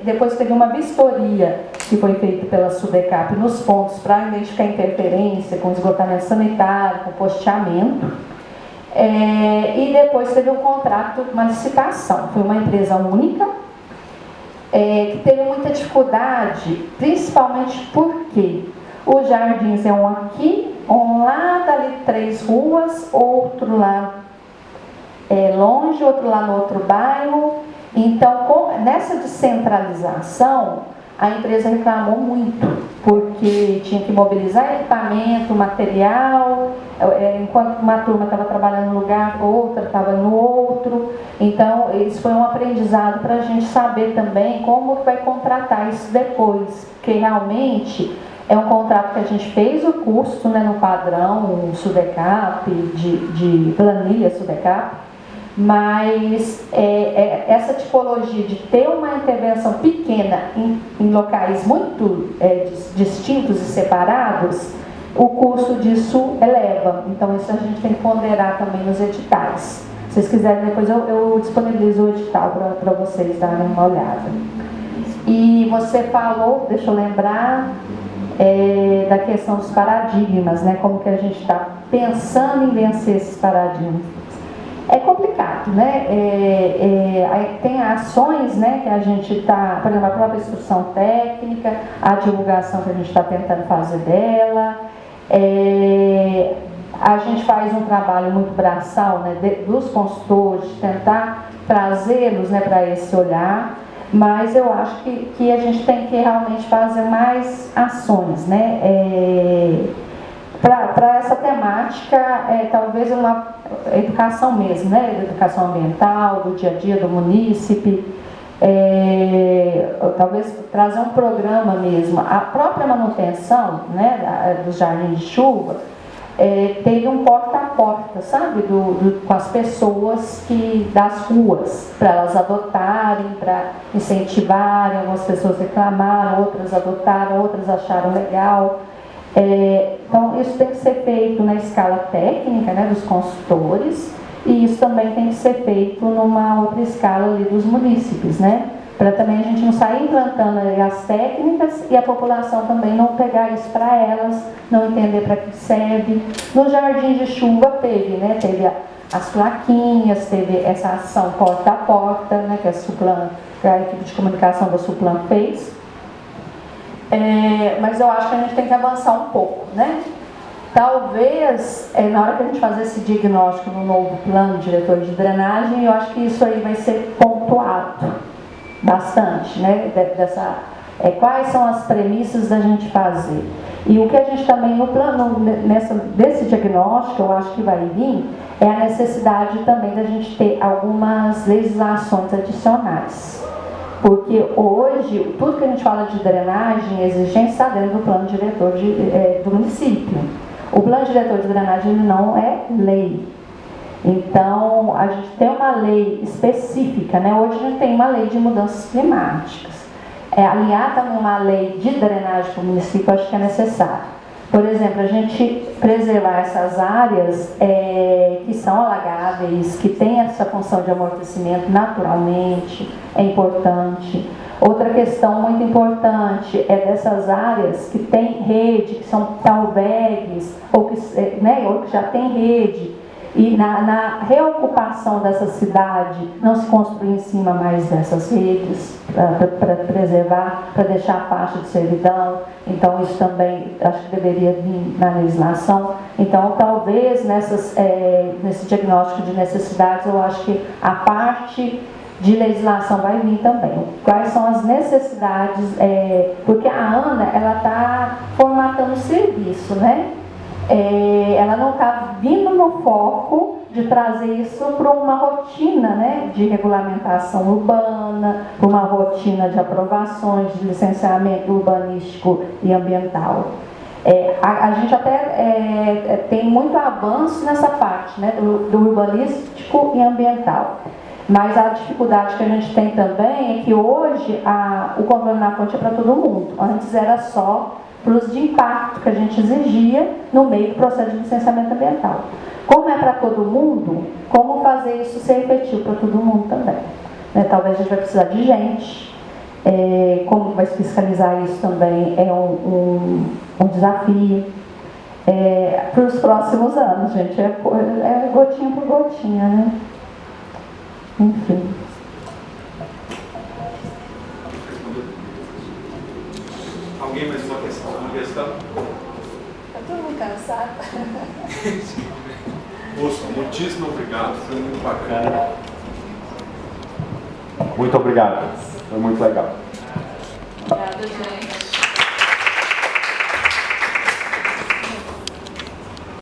Depois teve uma vistoria que foi feita pela Sudecap nos pontos para identificar interferência com esgotamento sanitário, com posteamento. E depois teve um contrato, uma licitação. Foi uma empresa única, que teve muita dificuldade, principalmente porque os jardins é um aqui, um lá, dali 3 ruas, outro lá longe, outro lá no outro bairro. Então, nessa descentralização, a empresa reclamou muito, porque tinha que mobilizar equipamento, material, enquanto uma turma estava trabalhando num lugar, outra estava no outro. Então, isso foi um aprendizado para a gente saber também como vai contratar isso depois, porque realmente é um contrato que a gente fez o custo, né, no padrão Sudecap, de planilha Sudecap, mas essa tipologia de ter uma intervenção pequena em locais muito distintos e separados, o custo disso eleva. Então isso a gente tem que ponderar também nos editais. Se vocês quiserem, depois eu disponibilizo o edital para vocês darem uma olhada. E você falou, deixa eu lembrar, da questão dos paradigmas, né? Como que a gente está pensando em vencer esses paradigmas. É complicado, né? Tem ações, né, que a gente está, por exemplo, a própria instrução técnica, a divulgação que a gente está tentando fazer dela. A gente faz um trabalho muito braçal, né, dos consultores, de tentar trazê-los, né, para esse olhar, mas eu acho que a gente tem que realmente fazer mais ações, né, para essa temática, talvez uma educação mesmo, né, educação ambiental, do dia a dia do munícipe, talvez trazer um programa mesmo. A própria manutenção, né, dos jardins de chuva, teve um porta a porta, sabe, com as pessoas das ruas, para elas adotarem, para incentivarem. Algumas pessoas reclamaram, outras adotaram, outras acharam legal. Então isso tem que ser feito na escala técnica, né, dos consultores, e isso também tem que ser feito numa outra escala ali dos munícipes, né, para também a gente não sair implantando as técnicas e a população também não pegar isso para elas, não entender para que serve. No jardim de chuva teve, né, teve as plaquinhas, teve essa ação porta a porta, né, que a equipe de comunicação da Suplan fez. Mas eu acho que a gente tem que avançar um pouco, né? Talvez, na hora que a gente fazer esse diagnóstico no novo plano diretor de drenagem, eu acho que isso aí vai ser pontuado bastante, né? Quais são as premissas da gente fazer. E o que a gente também, no plano, desse diagnóstico, eu acho que vai vir, é a necessidade também da gente ter algumas legislações adicionais. Porque hoje, tudo que a gente fala de drenagem, exigência, está dentro do plano diretor do município. O plano diretor de drenagem não é lei. Então, a gente tem uma lei específica, né? Hoje a gente tem uma lei de mudanças climáticas. Alinhar também uma lei de drenagem para o município, eu acho que é necessário. Por exemplo, a gente preservar essas áreas que são alagáveis, que têm essa função de amortecimento naturalmente, é importante. Outra questão muito importante é dessas áreas que têm rede, que são albergues, ou que já tem rede, e na reocupação dessa cidade, não se construir em cima mais dessas redes, para preservar, para deixar a faixa de servidão. Então isso também acho que deveria vir na legislação. Então talvez nesse diagnóstico de necessidades, eu acho que a parte de legislação vai vir também. Quais são as necessidades, porque a ANA, ela está formatando o serviço, né? Ela não está vindo no foco de trazer isso para uma rotina, né, de regulamentação urbana, para uma rotina de aprovações de licenciamento urbanístico e ambiental. A gente até tem muito avanço nessa parte, né, do urbanístico e ambiental. Mas a dificuldade que a gente tem também é que hoje o controle na fonte é para todo mundo. Antes era só para os de impacto que a gente exigia no meio do processo de licenciamento ambiental. Como é para todo mundo, como fazer isso ser efetivo para todo mundo também? Né? Talvez a gente vai precisar de gente, como vai fiscalizar isso também é um desafio para os próximos anos, gente, gotinha por gotinha, né? Enfim. Alguém mais uma questão? Está todo mundo cansado? Moço, muitíssimo obrigado, foi muito bacana. Muito obrigado, foi muito legal. Obrigada, gente.